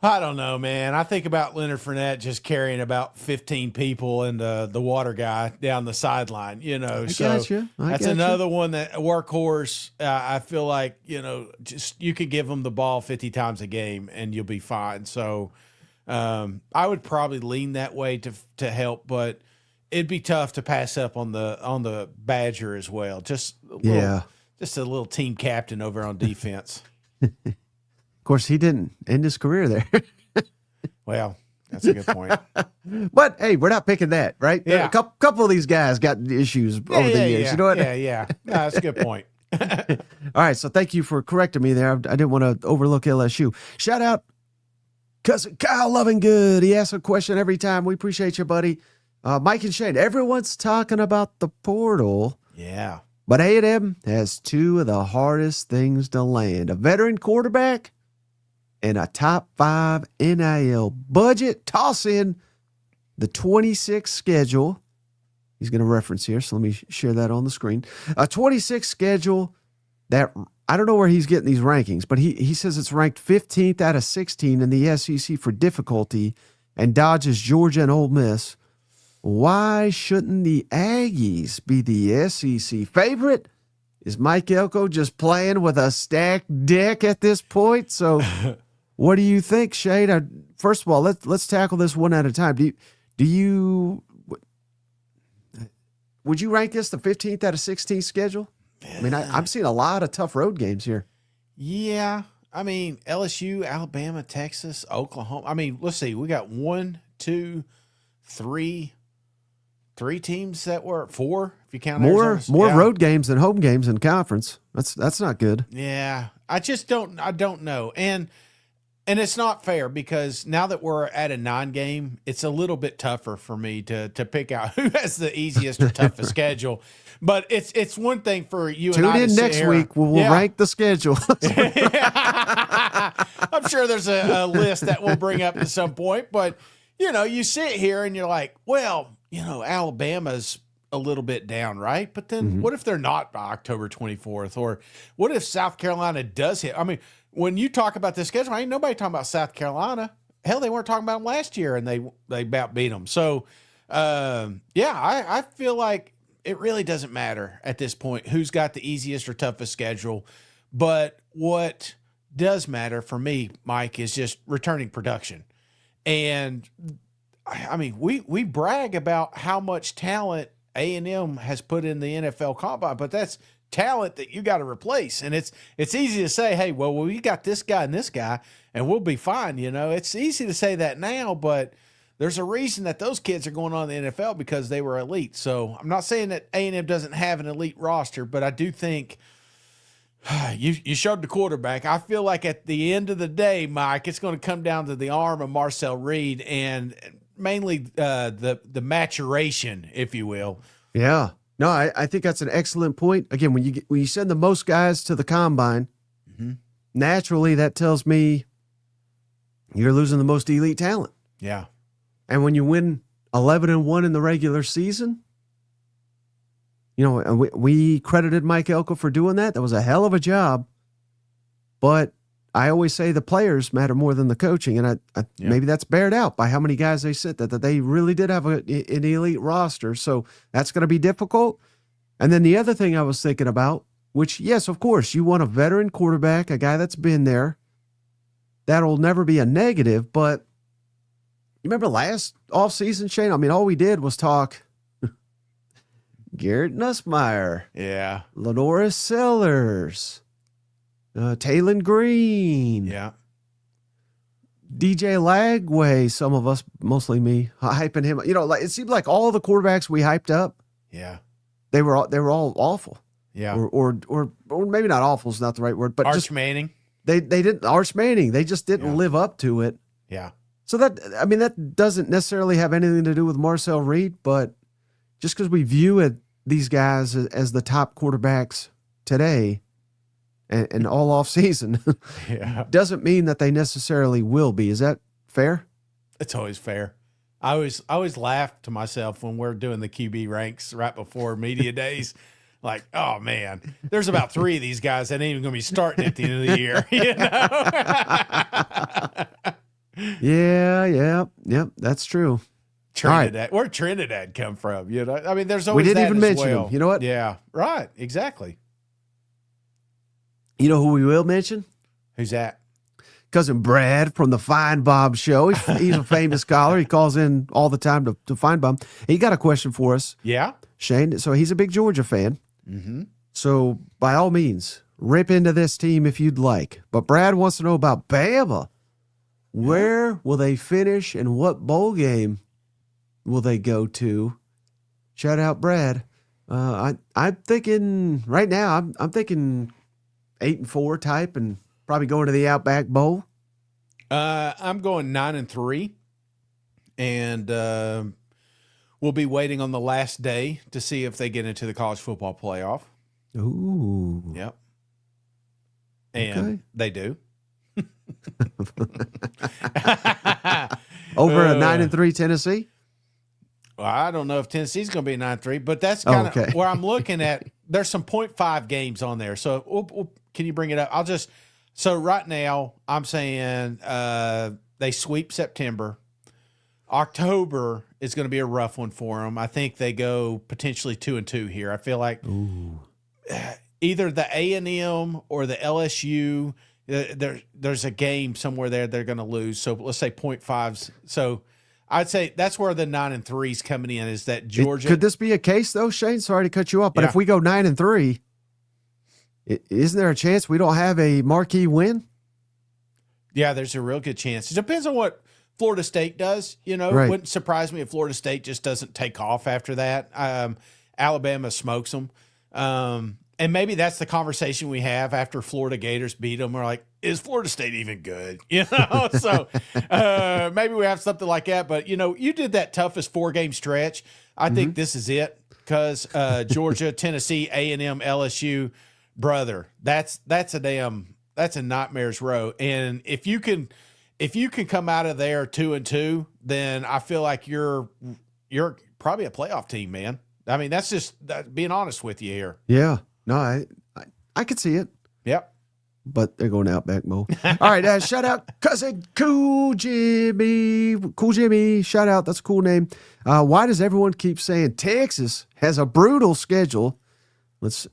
I don't know, man. I think about Leonard Fournette just carrying about 15 people and the water guy down the sideline, you know. That's another one that workhorse. I feel like, you know, just you could give them the ball 50 times a game and you'll be fine. So I would probably lean that way to help, but it'd be tough to pass up on the Badger as well. Just a little team captain over on defense. Of course, he didn't end his career there. Well, that's a good point. But hey, we're not picking that, right? Yeah. A couple of these guys got issues over the years. Yeah. You know what? Yeah. No, that's a good point. All right, so thank you for correcting me there. I didn't want to overlook LSU. Shout out cousin Kyle Lovingood. He asks a question every time. We appreciate you, buddy. Mike and Shane, everyone's talking about the portal. Yeah. But A&M has two of the hardest things to land: a veteran quarterback and a top 5 NIL budget. Toss in the 26 schedule. He's going to reference here, so let me share that on the screen. A 26 schedule that, I don't know where he's getting these rankings, but he says it's ranked 15th out of 16 in the SEC for difficulty and dodges Georgia and Ole Miss. Why shouldn't the Aggies be the SEC favorite? Is Mike Elko just playing with a stacked deck at this point? So what do you think, Shade? First of all, let's tackle this one at a time. Would you rank this the 15th out of 16 schedule? I mean, I'm seeing a lot of tough road games here. Yeah. I mean, LSU, Alabama, Texas, Oklahoma. I mean, let's see. We got 1, 2, 3 teams that were 4, if you count more Arizona. road games than home games in conference. That's not good. Yeah. I don't know. And it's not fair because now that we're at a 9-game, it's a little bit tougher for me to pick out who has the easiest or toughest schedule. But it's one thing for you and I to tune in next week. We'll rank the schedule. I'm sure there's a list that we'll bring up at some point. But, you know, you sit here and you're like, well, you know, Alabama's a little bit down, right? But then what if they're not by October 24th? Or what if South Carolina does hit? I mean, when you talk about the schedule, ain't nobody talking about South Carolina. Hell, they weren't talking about them last year, and they about beat them. So, I feel like it really doesn't matter at this point who's got the easiest or toughest schedule. But what does matter for me, Mike, is just returning production. And, I mean, we brag about how much talent A&M has put in the NFL Combine, but that's talent that you got to replace. And it's easy to say, hey, well, we got this guy and we'll be fine. You know, it's easy to say that now, but there's a reason that those kids are going on in the NFL because they were elite. So I'm not saying that A&M doesn't have an elite roster, but I do think you showed the quarterback. I feel like at the end of the day, Mike, it's going to come down to the arm of Marcel Reed and mainly the maturation, if you will. Yeah. No, I think that's an excellent point. Again, when you send the most guys to the combine, naturally that tells me you're losing the most elite talent. Yeah. And when you win 11-1 in the regular season, you know, we credited Mike Elko for doing that. That was a hell of a job. But I always say the players matter more than the coaching, and maybe that's bared out by how many guys they sent, that they really did have an elite roster. So that's going to be difficult. And then the other thing I was thinking about, which, yes, of course, you want a veteran quarterback, a guy that's been there. That'll never be a negative, but You remember last offseason, Shane? I mean, all we did was talk Garrett Nussmeier, Yeah. Lenora Sellers, Taylon Green, DJ Lagway. Some of us, mostly me, hyping him. You know, like it seemed like all the quarterbacks we hyped up, they were all awful. Yeah. Or maybe not awful is not the right word, but Arch just Manning. They didn't Arch Manning. They just didn't live up to it. Yeah. So that doesn't necessarily have anything to do with Marcel Reed, but just because we view these guys as the top quarterbacks today and all off season doesn't mean that they necessarily will be. Is that fair? It's always fair. I always laugh to myself when we're doing the QB ranks right before media days. Like, oh man, there's about 3 of these guys that ain't even going to be starting at the end of the year. You know? Yeah. That's true. Trinidad. Right. Where'd Trinidad come from? You know, I mean, there's always we didn't that even as mention well. him. You know what? Yeah, right. Exactly. You know who we will mention? Who's that? Cousin Brad from the Fine Bob Show. He's a famous caller. He calls in all the time to Fine Bob. He got a question for us. Yeah, Shane. So he's a big Georgia fan. Mm-hmm. So by all means, rip into this team if you'd like. But Brad wants to know about Bama. Where will they finish and what bowl game will they go to? Shout out, Brad. I'm thinking right now, I'm thinking 8-4 type and probably going to the Outback Bowl. I'm going 9-3, and we'll be waiting on the last day to see if they get into the college football playoff. Ooh. Yep. And they do. Over a 9-3 Tennessee? Well, I don't know if Tennessee's going to be 9-3, but that's kind of where I'm looking at. There's some 0.5 games on there. So can you bring it up? So right now I'm saying they sweep September. October is going to be a rough one for them. I think they go potentially 2-2 here. I feel like either the A&M or the LSU, there's a game somewhere there they're going to lose. So let's say 0.5s. So I'd say that's where the 9-3 is coming in. Is that Georgia? Could this be a case though, Shane? Sorry to cut you off, but if we go 9-3, isn't there a chance we don't have a marquee win? Yeah, there's a real good chance. It depends on what Florida State does. You know, right. It wouldn't surprise me if Florida State just doesn't take off after that. Alabama smokes them. And maybe that's the conversation we have after Florida Gators beat them. We're like, is Florida State even good? You know, so maybe we have something like that. But, you know, you did that toughest 4-game stretch. I think this is it because Georgia, Tennessee, A&M, LSU, brother, that's a nightmare's row. And if you can come out of there 2-2, then I feel like you're probably a playoff team, man. I mean, that's just being honest with you here. Yeah. No, I could see it. Yep. But they're going Outback Bowl. All right, shout out cousin Cool Jimmy. Cool Jimmy, shout out. That's a cool name. Why does everyone keep saying Texas has a brutal schedule? Let's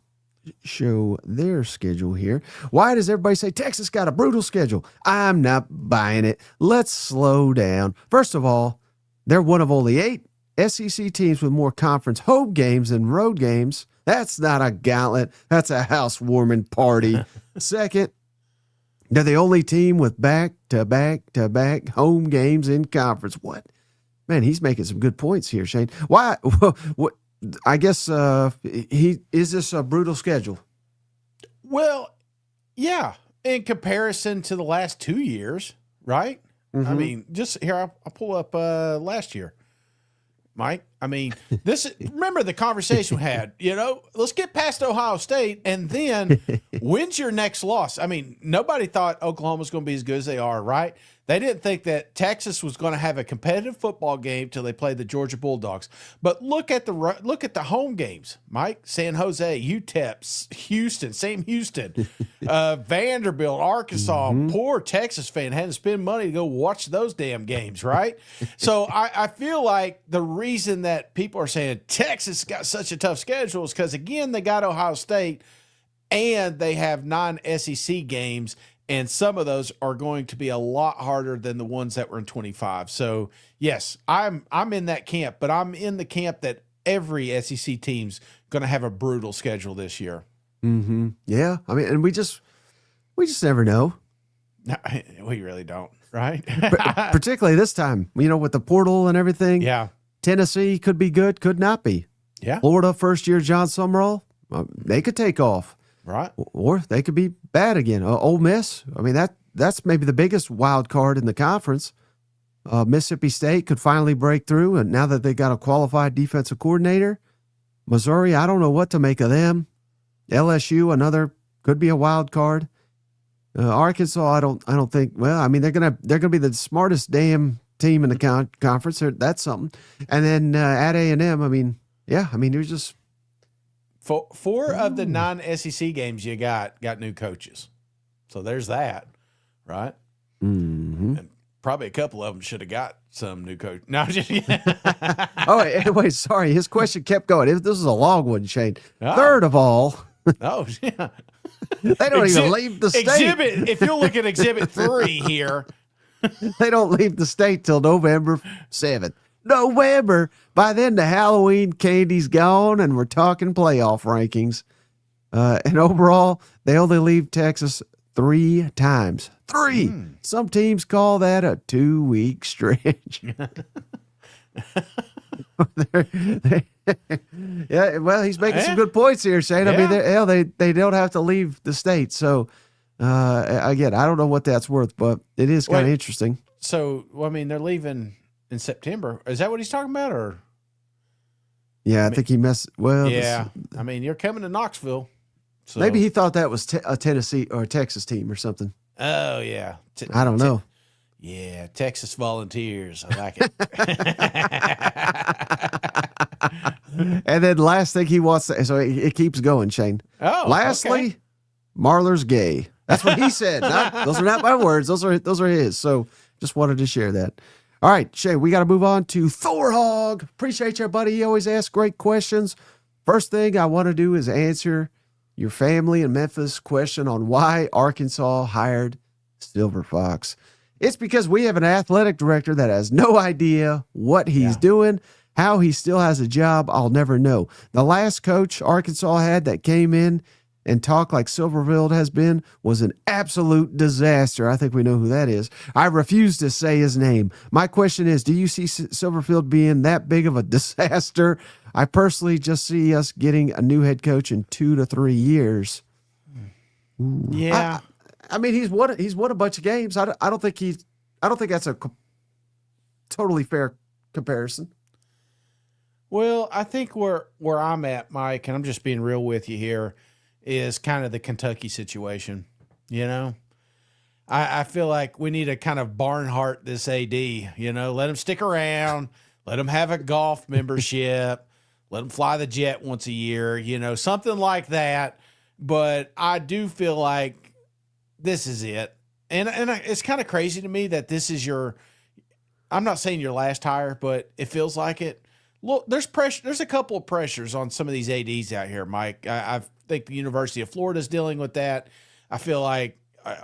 show their schedule here. Why does everybody say Texas got a brutal schedule? I'm not buying it. Let's slow down. First of all, they're one of only 8 SEC teams with more conference home games than road games. That's not a gauntlet. That's a housewarming party. Second, they're the only team with back-to-back-to-back home games in conference. What? Man, he's making some good points here, Shane. Why? What? I guess is this a brutal schedule? Well, yeah. In comparison to the last 2 years, right? I mean, just here, I'll pull up last year. Mike, I mean, remember the conversation we had, you know, let's get past Ohio State and then when's your next loss? I mean, nobody thought Oklahoma was going to be as good as they are, right? They didn't think that Texas was going to have a competitive football game till they played the Georgia Bulldogs. But look at the home games, Mike. San Jose, UTEP, Houston, same Houston, Vanderbilt, Arkansas. Poor Texas fan had to spend money to go watch those damn games, right? So I feel like the reason that people are saying Texas got such a tough schedule is because, again, they got Ohio State. and they have 9 SEC games, and some of those are going to be a lot harder than the ones that were in 25. So yes, I'm in that camp, but I'm in the camp that every SEC team's going to have a brutal schedule this year. Mm-hmm. Yeah, I mean, and we just never know. No, we really don't, right? Particularly this time, with the portal and everything. Yeah. Tennessee could be good, could not be. Yeah. Florida, first year John Summerall, they could take off. Right. Or they could be bad again. Ole Miss, I mean, that's maybe the biggest wild card in the conference. Mississippi State could finally break through, and now that they got a qualified defensive coordinator. Missouri, I don't know what to make of them. LSU, another, could be a wild card. Arkansas, I don't think. Well, I mean, they're gonna be the smartest damn team in the conference. That's something. And then at A&M, I mean, you're just. Four of the 9 SEC games you got new coaches. So there's that, right? Mm-hmm. And probably a couple of them should have got some new coach. No, just Oh, wait, sorry. His question kept going. This is a long one, Shane. Oh. Third of all, oh yeah, they don't even leave the state. If you look at Exhibit 3 here, They don't leave the state till November 7th. November. By then, the Halloween candy's gone, and we're talking playoff rankings. And overall, they only leave Texas 3 times. 3. Some teams call that a 2-week stretch. Yeah, well, he's making some good points here, Shane. I mean, they don't have to leave the state. So, again, I don't know what that's worth, but it is kind of interesting. So, I mean, they're leaving in September. Is that what he's talking about, or? Yeah, I think he messed. Well, yeah. I mean, you're coming to Knoxville. So. Maybe he thought that was a Tennessee or a Texas team or something. Oh yeah, I don't know. Yeah, Texas Volunteers. I like it. And then last thing he wants to, so it keeps going, Shane. Oh, lastly, okay. Marler's gay. That's what he said. Those are not my words. Those are his. So just wanted to share that. All right, Shane, we got to move on to Thorhog. Appreciate you, buddy. He always asks great questions. First thing I want to do is answer your family in Memphis question on why Arkansas hired Silver Fox. It's because we have an athletic director that has no idea what he's doing, how he still has a job. I'll never know. The last coach Arkansas had that came in and talked like Silverfield has been was an absolute disaster. I think we know who that is. I refuse to say his name. My question is, do you see Silverfield being that big of a disaster? I personally just see us getting a new head coach in 2 to 3 years. Ooh. Yeah. I mean, he's won a bunch of games. I don't think that's a totally fair comparison. Well, I think where I'm at, Mike, and I'm just being real with you here, is kind of the Kentucky situation. You know, I feel like we need to kind of Barnhart this AD. You know, let him stick around, let him have a golf membership, let him fly the jet once a year. You know, something like that. But I do feel like this is it. And it's kind of crazy to me that this is I'm not saying your last hire, but it feels like it. Look, there's pressure. There's a couple of pressures on some of these ADs out here, Mike. I think the University of Florida is dealing with that. I feel like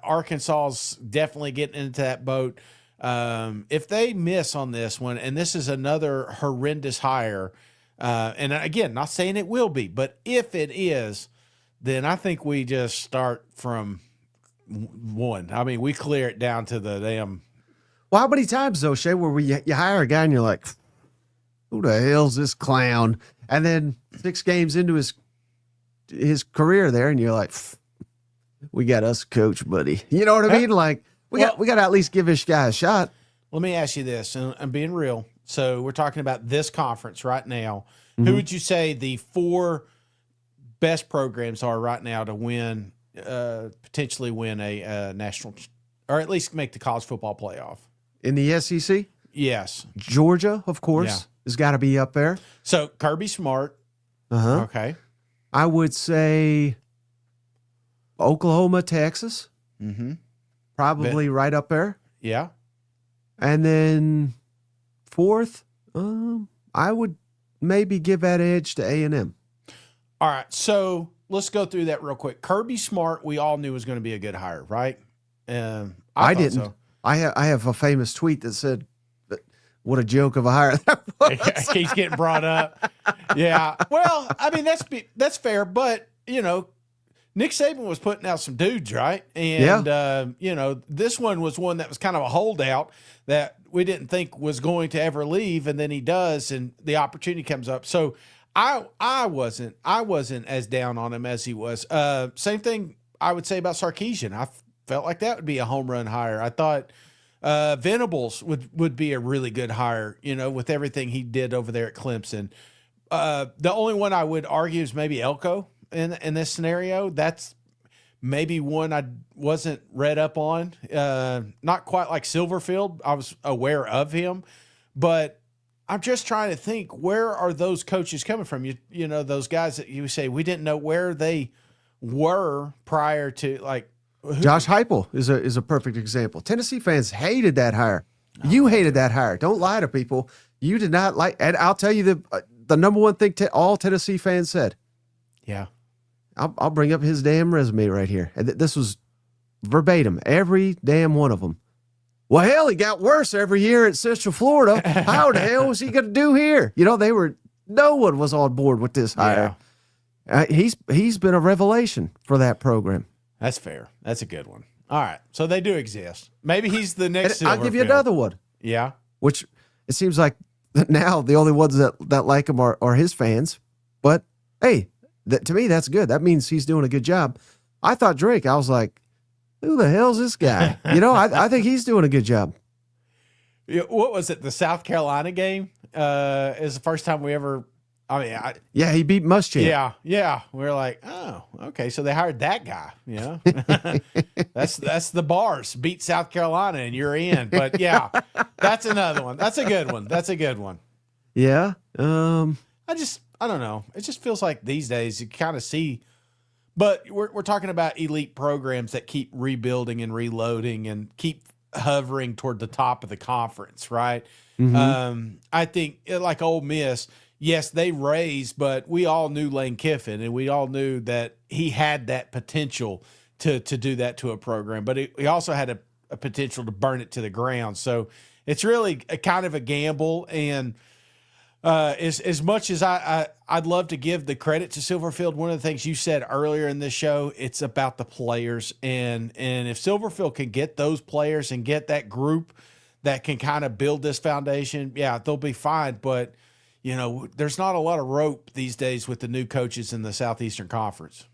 Arkansas's definitely getting into that boat. If they miss on this one, and this is another horrendous hire, and again, not saying it will be, but if it is, then I think we just start from one. I mean, we clear it down to the damn. Well, how many times though, Shay, where you hire a guy and you're like, who the hell's this clown? And then 6 games into his career there, and you're like, we got us coach, buddy. You know what I mean? Like we got to at least give this guy a shot. Let me ask you this, and I'm being real. So we're talking about this conference right now. Mm-hmm. Who would you say the 4 best programs are right now to win, potentially win a national, or at least make the college football playoff? In the SEC? Yes. Georgia, of course, has got to be up there. So Kirby Smart. Uh-huh. Okay. I would say Oklahoma, Texas. Mm-hmm. Probably right up there. Yeah. And then 4th, I would maybe give that edge to A&M. All right. So let's go through that real quick. Kirby Smart, we all knew was going to be a good hire, right? I thought didn't. so. I have a famous tweet that said, "What a joke of a hire that was." Keeps getting brought up. Yeah. Well, I mean, that's fair, but Nick Saban was putting out some dudes, right? And this one was one that was kind of a holdout that we didn't think was going to ever leave, and then he does, and the opportunity comes up. So I wasn't as down on him as he was. Same thing I would say about Sarkisian. I felt like that would be a home run hire. I thought Venables would be a really good hire, with everything he did over there at Clemson. The only one I would argue is maybe Elko in this scenario. That's maybe one I wasn't read up on. Not quite like Silverfield. I was aware of him, but I'm just trying to think, where are those coaches coming from? You know, those guys that you say we didn't know where they were prior to, like, Josh Heupel is a perfect example. Tennessee fans hated that hire. You hated that hire. Don't lie to people. You did not like, and I'll tell you the number one thing all Tennessee fans said. Yeah. I'll bring up his damn resume right here. And this was verbatim, every damn one of them. Well, hell, he got worse every year at Central Florida. How the hell was he going to do here? No one was on board with this hire. Yeah. He's been a revelation for that program. That's fair. That's a good one. All right. So they do exist. Maybe he's the next Silverfield. I'll give you another one. Yeah. Which it seems like now the only ones that like him are his fans. But, hey, to me, that's good. That means he's doing a good job. I thought Drake, I was like, who the hell's this guy? I think he's doing a good job. Yeah, what was it? The South Carolina game is the first time we ever. Yeah, he beat Muschamp. Yeah. We were like, oh, okay, so they hired that guy. That's the bars. Beat South Carolina and you're in. But yeah, that's another one. That's a good one. Yeah. I don't know. It just feels like these days you kind of see. But we're talking about elite programs that keep rebuilding and reloading and keep hovering toward the top of the conference, right? Mm-hmm. I think like Ole Miss, yes, they raised, but we all knew Lane Kiffin, and we all knew that he had that potential to do that to a program. But he also had a potential to burn it to the ground. So it's really a kind of a gamble. And as much as I'd love to give the credit to Silverfield, one of the things you said earlier in this show, it's about the players. And if Silverfield can get those players and get that group that can kind of build this foundation, yeah, they'll be fine. But, there's not a lot of rope these days with the new coaches in the Southeastern Conference.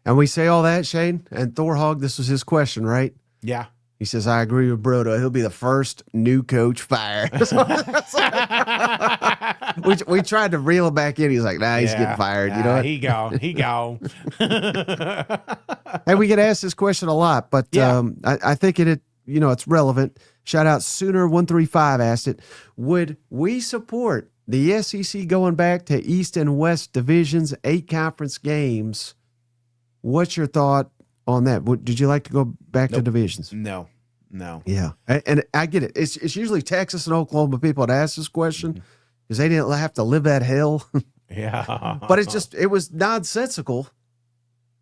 And we say all that, Shane, and Thorhog, this was his question, right? Yeah. He says, I agree with Brodo. He'll be the first new coach fired. we tried to reel him back in. He's like, nah, he's getting fired. You know what? He gone. Hey, we get asked this question a lot, but I think it's relevant. Shout out Sooner135 asked it. Would we support the SEC going back to East and West divisions, 8 conference games? What's your thought on that? Did you like to go back to divisions? No. Yeah. And I get it. It's usually Texas and Oklahoma people that ask this question because they didn't have to live that hell. Yeah. But it was nonsensical.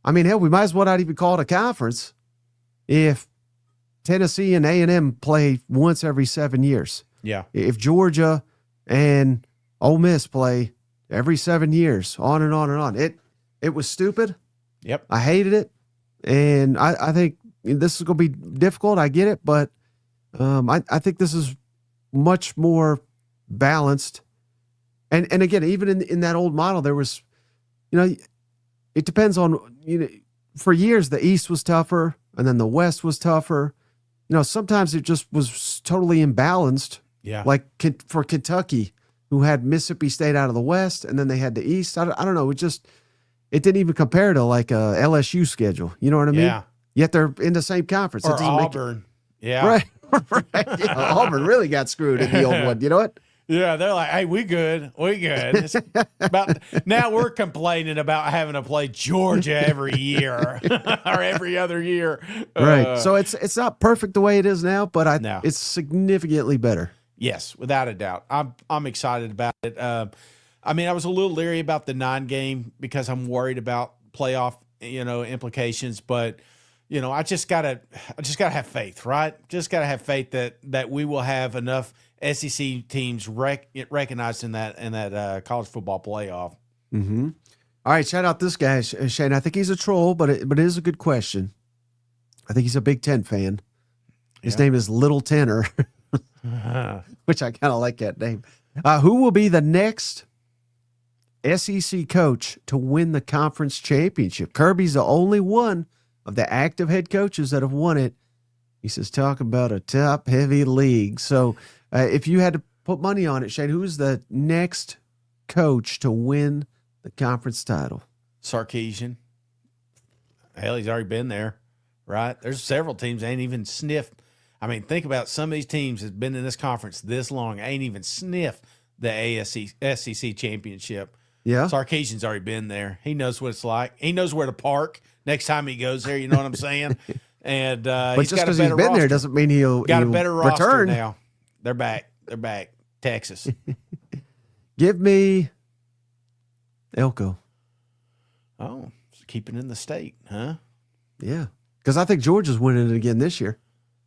I mean, hell, we might as well not even call it a conference if Tennessee and A&M play once every 7 years. Yeah. If Georgia and Ole Miss play every 7 years, on and on and on. It was stupid. Yep. I hated it. And I think this is going to be difficult. I get it. But I think this is much more balanced. And again, even in that old model, there was, it depends on, for years, the East was tougher and then the West was tougher. Sometimes it just was totally imbalanced. Yeah. Like for Kentucky, who had Mississippi State out of the West and then they had the East. I don't know. It didn't even compare to like a LSU schedule. You know what I mean? Yeah. Yet they're in the same conference. Or Auburn. Yeah. Right. Right. Yeah, Auburn really got screwed in the old one. You know what? Yeah, they're like, hey, we good. It's now we're complaining about having to play Georgia every year or every other year. Right. So it's not perfect the way it is now, but No. it's significantly better. Yes, without a doubt. I'm excited about it. I was a little leery about the 9-game because I'm worried about playoff, implications, but I just gotta have faith, right? Just gotta have faith that we will have enough SEC teams recognized in that college football playoff. Mm-hmm. All right, shout out this guy, Shane. I think he's a troll, but it is a good question. I think he's a Big Ten fan. His name is Little Tenor, which I kind of like that name. Who will be the next SEC coach to win the conference championship? Kirby's the only one of the active head coaches that have won it. He says, talk about a top-heavy league. So if you had to put money on it, Shane, who's the next coach to win the conference title? Sarkisian. Hell, he's already been there, right? There's several teams ain't even sniffed. I mean, think about some of these teams that's been in this conference this long, ain't even sniffed the SEC championship. Yeah. Sarkisian's already been there. He knows what it's like. He knows where to park next time he goes there. You know what I'm saying? And but he's just got a because better he's been roster. there doesn't mean he'll got a better roster return. now. They're back. Texas. Give me Elko. Oh, keeping in the state, huh? Yeah, because I think Georgia's winning it again this year.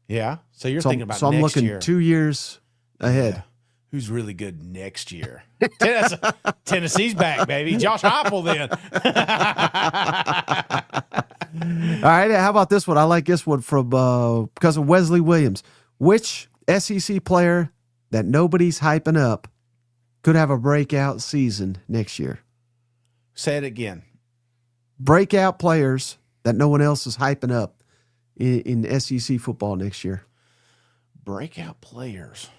Yeah. So you're thinking about so I'm next looking year. 2 years ahead. Yeah. Who's really good next year? Tennessee's back, baby. Josh Heupel then. All right, how about this one? I like this one from because of Wesley Williams. Which SEC player that nobody's hyping up could have a breakout season next year? Say it again. Breakout players that no one else is hyping up in SEC football next year. Breakout players.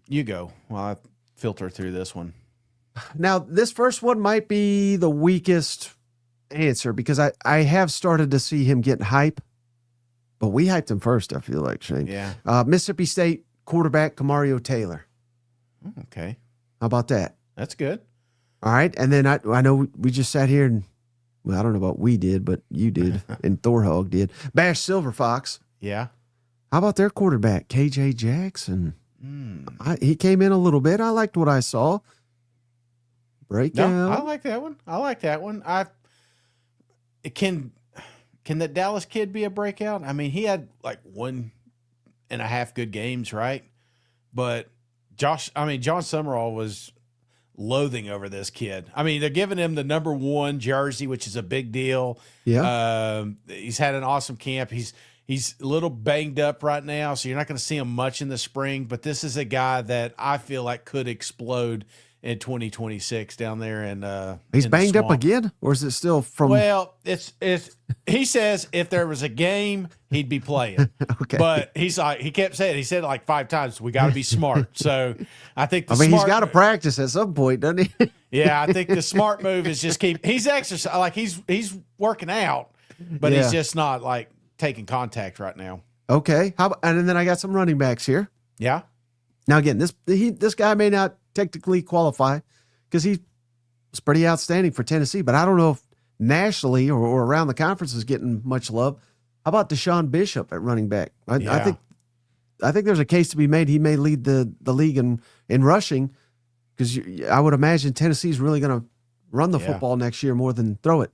You go while I filter through this one. Now, this first one might be the weakest answer because I have started to see him getting hype, but we hyped him first, I feel like, Shane. Yeah. Mississippi State quarterback Kamario Taylor. Okay. How about that? That's good. All right. And then I know we just sat here and, well, I don't know about we did, but you did and Thorhog did. Bash Silver Fox. Yeah. How about their quarterback, KJ Jackson? He came in a little bit. I liked what I saw. Breakout. No, I like that one. Can that Dallas kid be a breakout? I mean, he had like 1.5 good games, right? But John Summerall was loathing over this kid. I mean, they're giving him the number 1 jersey, which is a big deal. Yeah. He's had an awesome camp. He's a little banged up right now, so you're not going to see him much in the spring, but this is a guy that I feel like could explode in 2026 down there. And he's banged up again, or is it still from? Well, it's he says if there was a game, he'd be playing. Okay. But he kept saying, he said it like 5 times, we got to be smart. So I think he's got to practice at some point, doesn't he? Yeah, I think the smart move is just he's exercising, like he's working out, but he's just not like taking contact right now. Okay. And then I got some running backs here. Yeah. Now again, this guy may not technically qualify because he was pretty outstanding for Tennessee, but I don't know if nationally or around the conference is getting much love. How about Deshaun Bishop at running back? I think there's a case to be made. He may lead the league in rushing because I would imagine Tennessee's really going to run the football next year more than throw it.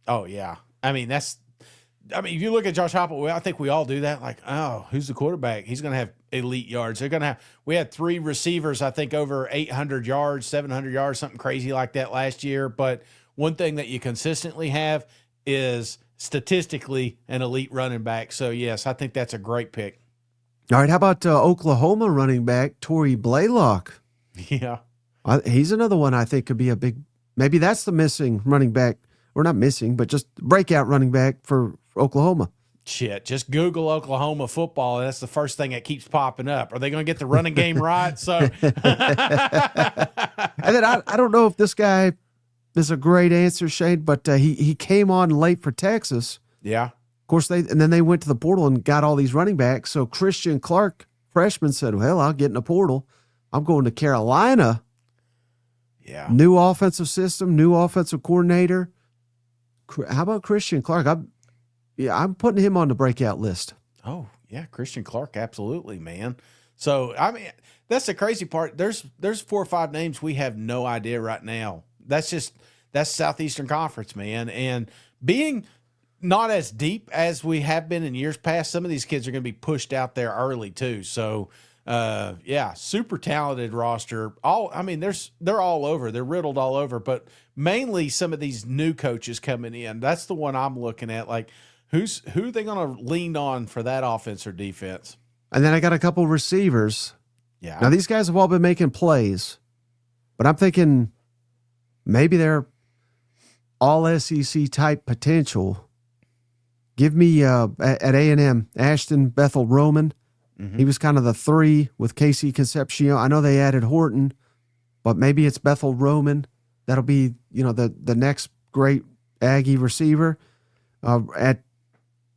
Oh yeah. I mean, if you look at Josh Heupel, I think we all do that. Like, oh, who's the quarterback? He's going to have elite yards. We had 3 receivers, I think, over 800 yards, 700 yards, something crazy like that last year. But one thing that you consistently have is statistically an elite running back. So, yes, I think that's a great pick. All right. How about Oklahoma running back Torrey Blaylock? Yeah. He's another one I think could be maybe that's the missing running back, or not missing, but just breakout running back for Oklahoma. Shit, just Google Oklahoma football, and that's the first thing that keeps popping up. Are they going to get the running game right? So, and then I don't know if this guy is a great answer, Shane, but he came on late for Texas. Yeah. Of course, then they went to the portal and got all these running backs. So Christian Clark, freshman, said, "Well, I'll get in the portal. I'm going to Carolina." Yeah. New offensive system, new offensive coordinator. How about Christian Clark? I'm putting him on the breakout list. Oh, yeah, Christian Clark, absolutely, man. So, I mean, that's the crazy part. There's 4 or 5 names we have no idea right now. That's that's Southeastern Conference, man. And being not as deep as we have been in years past, some of these kids are going to be pushed out there early too. So, yeah, super talented roster. They're all over. They're riddled all over, but mainly some of these new coaches coming in. That's the one I'm looking at. Like, who are they going to lean on for that offense or defense? And then I got a couple receivers. Yeah. Now, these guys have all been making plays, but I'm thinking maybe they're all SEC type potential. Give me at A&M, Ashton Bethel Roman. Mm-hmm. He was kind of the 3 with Casey Concepcion. I know they added Horton, but maybe it's Bethel Roman. That'll be, the next great Aggie receiver. At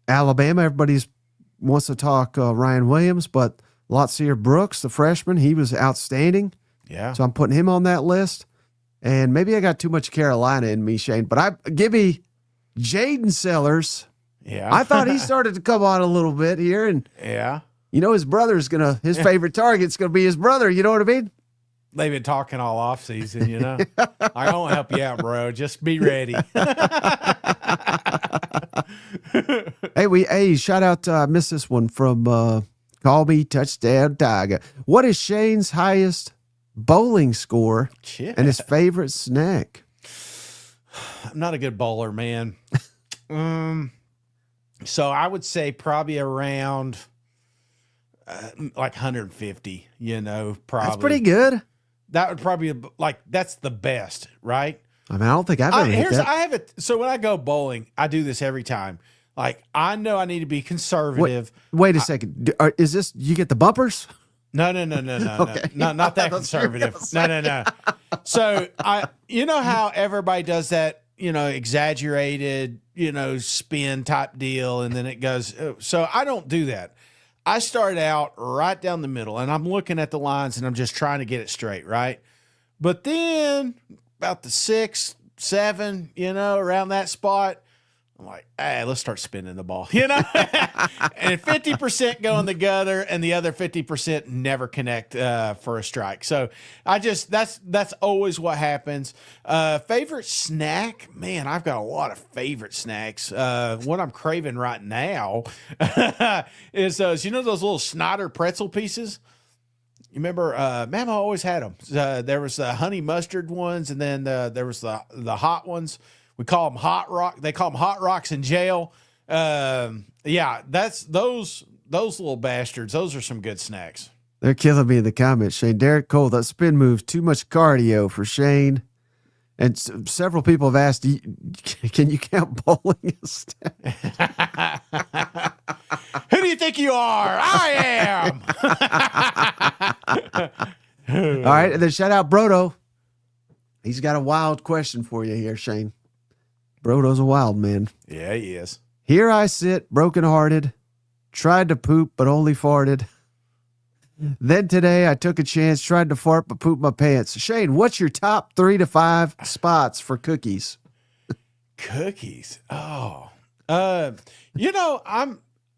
Alabama, everybody wants to talk Ryan Williams, but Lotzier Brooks, the freshman, he was outstanding. Yeah. So I'm putting him on that list. And maybe I got too much Carolina in me, Shane, but give me Jaden Sellers. Yeah. I thought he started to come on a little bit here. And yeah. His brother's his favorite target's going to be his brother. You know what I mean? They've been talking all off season, I won't help you out, bro. Just be ready. Hey, shout out. I missed this one from Call Me Touchdown Tiger. What is Shane's highest bowling score and his favorite snack? I'm not a good bowler, man. So I would say probably around like 150, probably. That's pretty good. That would probably that's the best, right? I mean, I don't think I've ever hit that. So when I go bowling, I do this every time. Like, I know I need to be conservative. Wait a second. Is this, you get the bumpers? No. Okay. No, not that conservative. No. So how everybody does that, exaggerated, spin type deal, and then it goes. So I don't do that. I start out right down the middle, and I'm looking at the lines, and I'm just trying to get it straight, right? But then about the 6, 7, around that spot, I'm like, hey, let's start spinning the ball, and 50% go in the gutter, and the other 50% never connect for a strike. So that's always what happens. Favorite snack, man, I've got a lot of favorite snacks. What I'm craving right now is those little Snyder pretzel pieces. You remember, Mama always had them. There was the honey mustard ones, and then there was the hot ones. We call them hot rock. They call them hot rocks in jail. Yeah, that's those little bastards. Those are some good snacks. They're killing me in the comments, Shane. Derek Cole, that spin move's too much cardio for Shane. And several people have asked, can you count bowling as stats? Who do you think you are? I am. All right, and then shout out Brodo. He's got a wild question for you here, Shane. Brodo's a wild man. Yeah, he is. Here I sit, brokenhearted, tried to poop, but only farted. Then today I took a chance, tried to fart, but pooped my pants. Shane, what's your top 3 to 5 spots for cookies? Cookies? Oh. I'm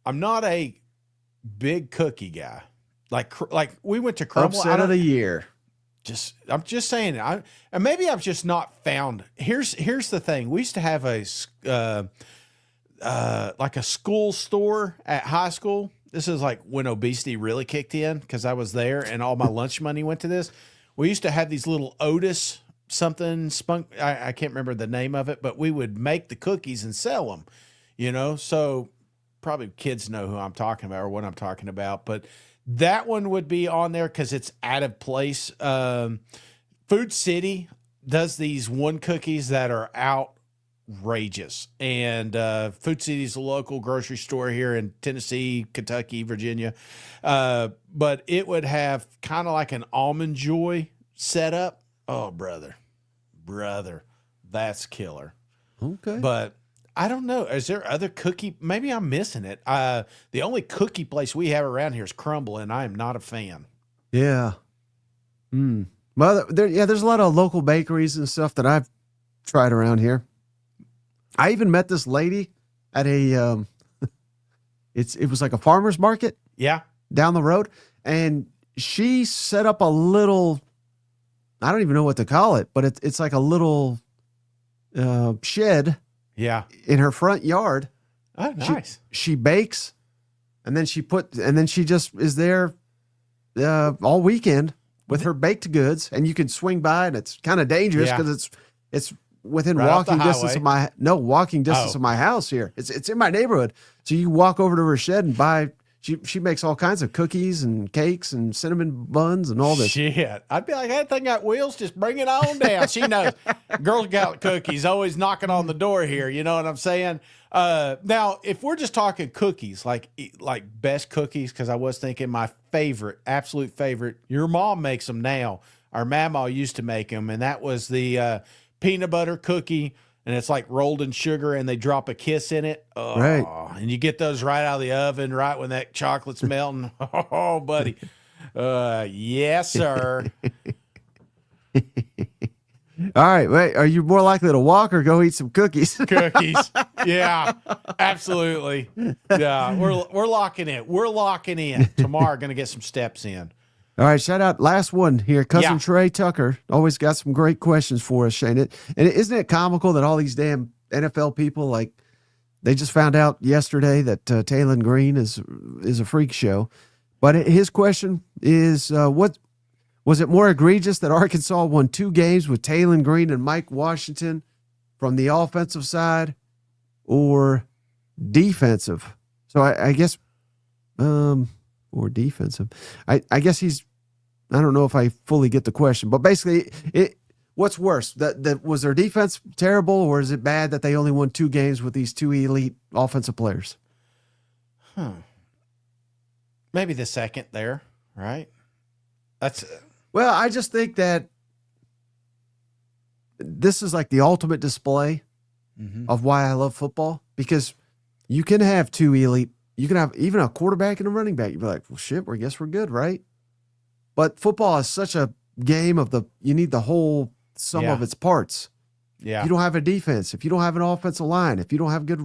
not a big cookie guy. Like we went to Crumble. Upset of the year. I'm just saying it. And maybe I've just not found. Here's the thing. We used to have a school store at high school. This is like when obesity really kicked in, because I was there and all my lunch money went to this. We used to have these little Otis something spunk. I can't remember the name of it, but we would make the cookies and sell them. So probably kids know who I'm talking about or what I'm talking about, but that one would be on there because it's out of place. Food City does these one cookies that are outrageous. And Food City is a local grocery store here in Tennessee, Kentucky, Virginia. But it would have kind of like an Almond Joy setup. Oh, brother, that's killer. Okay. But I don't know. Is there other cookie? Maybe I'm missing it. The only cookie place we have around here is Crumble, and I am not a fan. Yeah. Well, there's a lot of local bakeries and stuff that I've tried around here. I even met this lady at a, it was like a farmer's market. Yeah. Down the road. And she set up a little, I don't even know what to call it, but it's like a little shed Yeah. in her front yard. Oh, nice. She bakes, and then she just is there all weekend with her baked goods, and you can swing by, and it's kind of dangerous because it's within Right off the walking distance highway. walking distance of my house here. It's in my neighborhood, so you walk over to her shed and buy. She makes all kinds of cookies and cakes and cinnamon buns and all this. Shit. I'd be like, that thing got wheels, just bring it on down. She knows. Girl Scout cookies always knocking on the door here. You know what I'm saying? Now, if we're just talking cookies, like best cookies, because I was thinking my favorite, absolute favorite, your mom makes them now. Our mama used to make them, and that was the peanut butter cookie. And it's like rolled in sugar, and they drop a kiss in it. Oh, Right. And you get those right out of the oven, right when that chocolate's melting. Oh, buddy. Yes, sir. All right, wait. Are you more likely to walk or go eat some cookies? Cookies. Yeah, absolutely. Yeah, we're locking in. We're locking in. Tomorrow, going to get some steps in. All right, shout out. Last one here. Cousin Yeah. Trey Tucker always got some great questions for us, Shane. And isn't it comical that all these damn NFL people, like, they just found out yesterday that Taylon Green is a freak show. But his question is, what was it more egregious that Arkansas won 2 games with Taylon Green and Mike Washington from the offensive side or defensive? So I guess, or defensive. I guess I don't know if I fully get the question, but basically, what's worse? That was their defense terrible, or is it bad that they only won 2 games with these 2 elite offensive players? Maybe the second there, right? That's Well, I just think that this is like the ultimate display of why I love football, because you can have 2 elite. You can have even a quarterback and a running back. You'd be like, well, shit, I guess we're good, right? But football is such a game you need the whole sum of its parts. yeah. You don't have a defense, if you don't have an offensive line, if you don't have good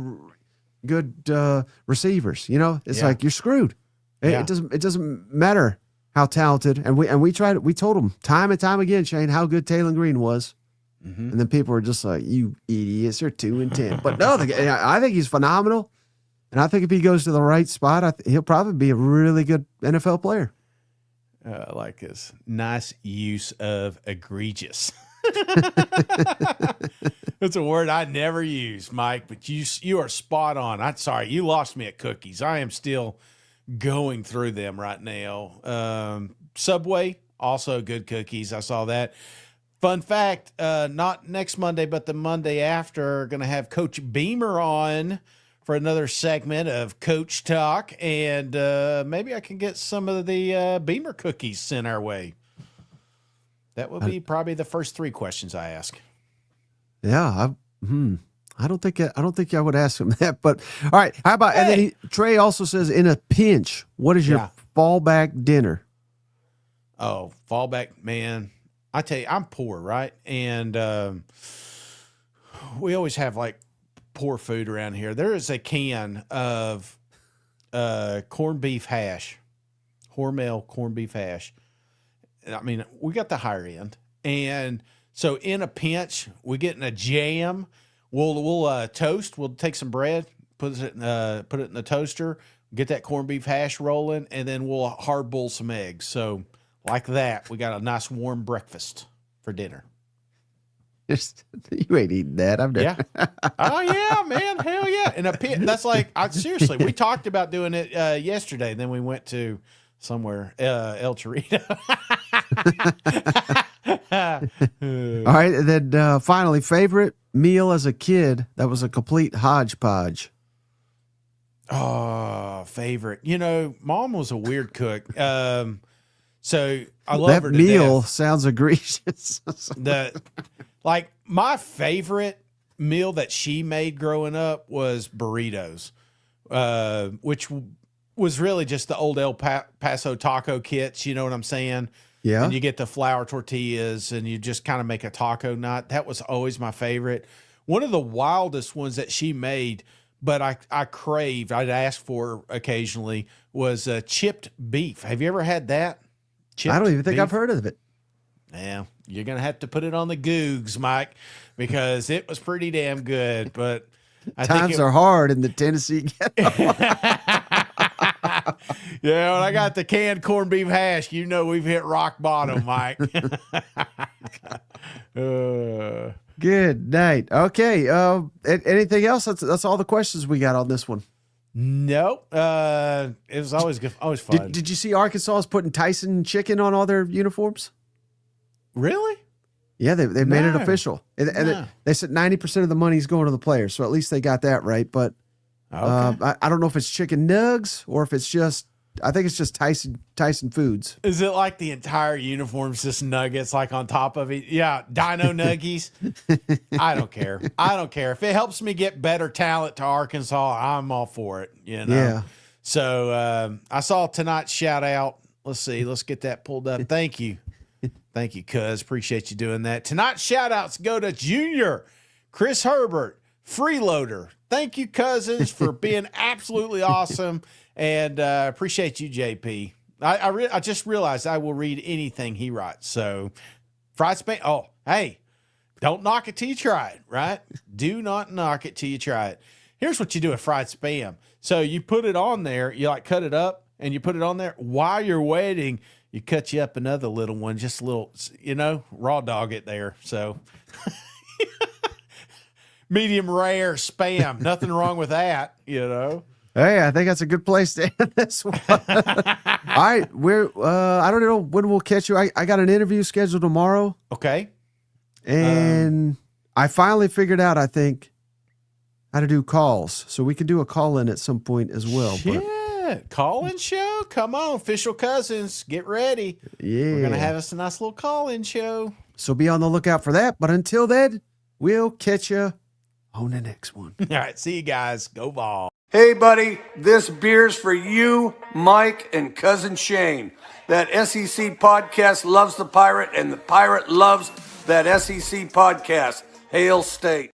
receivers, it's like you're screwed. It doesn't matter how talented. And we told them time and time again, Shane, how good Taylon Green was. And then people were just like, you idiots, they're 2-10. But no, I think he's phenomenal. And I think if he goes to the right spot, he'll probably be a really good NFL player. Like his nice use of egregious. That's a word I never use, Mike, but you are spot on. I'm sorry, you lost me at cookies. I am still going through them right now. Subway, also good cookies. I saw that. Fun fact, not next Monday, but the Monday after, going to have Coach Beamer on for another segment of Coach Talk, and maybe I can get some of the Beamer cookies sent our way. That would be probably the first 3 questions I ask. Yeah, I don't think I would ask him that. But all right, how about? And then Trey also says, in a pinch, what is your fallback dinner? Oh, fallback, man! I tell you, I'm poor, right? And we always have like poor food around here. There is a can of corned beef hash, Hormel corned beef hash. I mean, we got the higher end, and so in a pinch, we get in a jam. We'll toast. We'll take some bread, put it in the toaster, get that corned beef hash rolling, and then we'll hard boil some eggs. So like that, we got a nice warm breakfast for dinner. You ain't eating that. I'm Yeah. Oh yeah, man. Hell yeah. And that's like, seriously, we talked about doing it yesterday. Then we went to somewhere, El Torito. All right. And then finally, favorite meal as a kid that was a complete hodgepodge. Oh, favorite. Mom was a weird cook. So I love her That to meal death. sounds egregious. Like my favorite meal that she made growing up was burritos, which was really just the old El Paso taco kits. You know what I'm saying? Yeah. And you get the flour tortillas and you just kind of make a taco nut. That was always my favorite. One of the wildest ones that she made, but I craved, I'd ask for occasionally, was chipped beef. Have you ever had that? I don't even think beef? I've heard of it. Yeah, you're going to have to put it on the Googs, Mike, because it was pretty damn good. But Times are hard in the Tennessee ghetto. Yeah, when I got the canned corned beef hash, you know we've hit rock bottom, Mike. Good night. Okay. Anything else? That's all the questions we got on this one. Nope. It was always good, always fun. Did you see Arkansas is putting Tyson chicken on all their uniforms? Really? Yeah, they made it No. official. And No. they said 90% of the money's going to the players, so at least they got that right. But Okay. I don't know if it's chicken nugs or if it's just, I think it's just Tyson Foods. Is it like the entire uniform's just nuggets like on top of it? Yeah, Dino Nuggies. I don't care. I don't care. If it helps me get better talent to Arkansas, I'm all for it. You know? Yeah. So I saw tonight's shout out. Let's see. Let's get that pulled up. Thank you. Thank you, cuz. Appreciate you doing that. Tonight's shout outs go to Junior, Chris Herbert, Freeloader. Thank you, cousins, for being absolutely awesome. And appreciate you, JP. I just realized I will read anything he writes. So, fried spam. Oh, hey, don't knock it till you try it, right? Do not knock it till you try it. Here's what you do with fried spam. So you put it on there, you like cut it up, and you put it on there. While you're waiting, you cut you up another little one, just a little, raw dog it there. So medium rare spam. Nothing wrong with that, Hey, I think that's a good place to end this one. All right, I don't know when we'll catch you. I got an interview scheduled tomorrow. Okay. And I finally figured out, I think, how to do calls. So we could do a call in at some point as well. Shit. Call-in show? Come on, official cousins. Get ready. Yeah. We're going to have us a nice little call-in show. So be on the lookout for that. But until then, we'll catch you on the next one. All right. See you guys. Go Vol. Hey, buddy, this beer's for you, Mike, and Cousin Shane. That SEC podcast loves the Pirate, and the Pirate loves that SEC podcast. Hail State.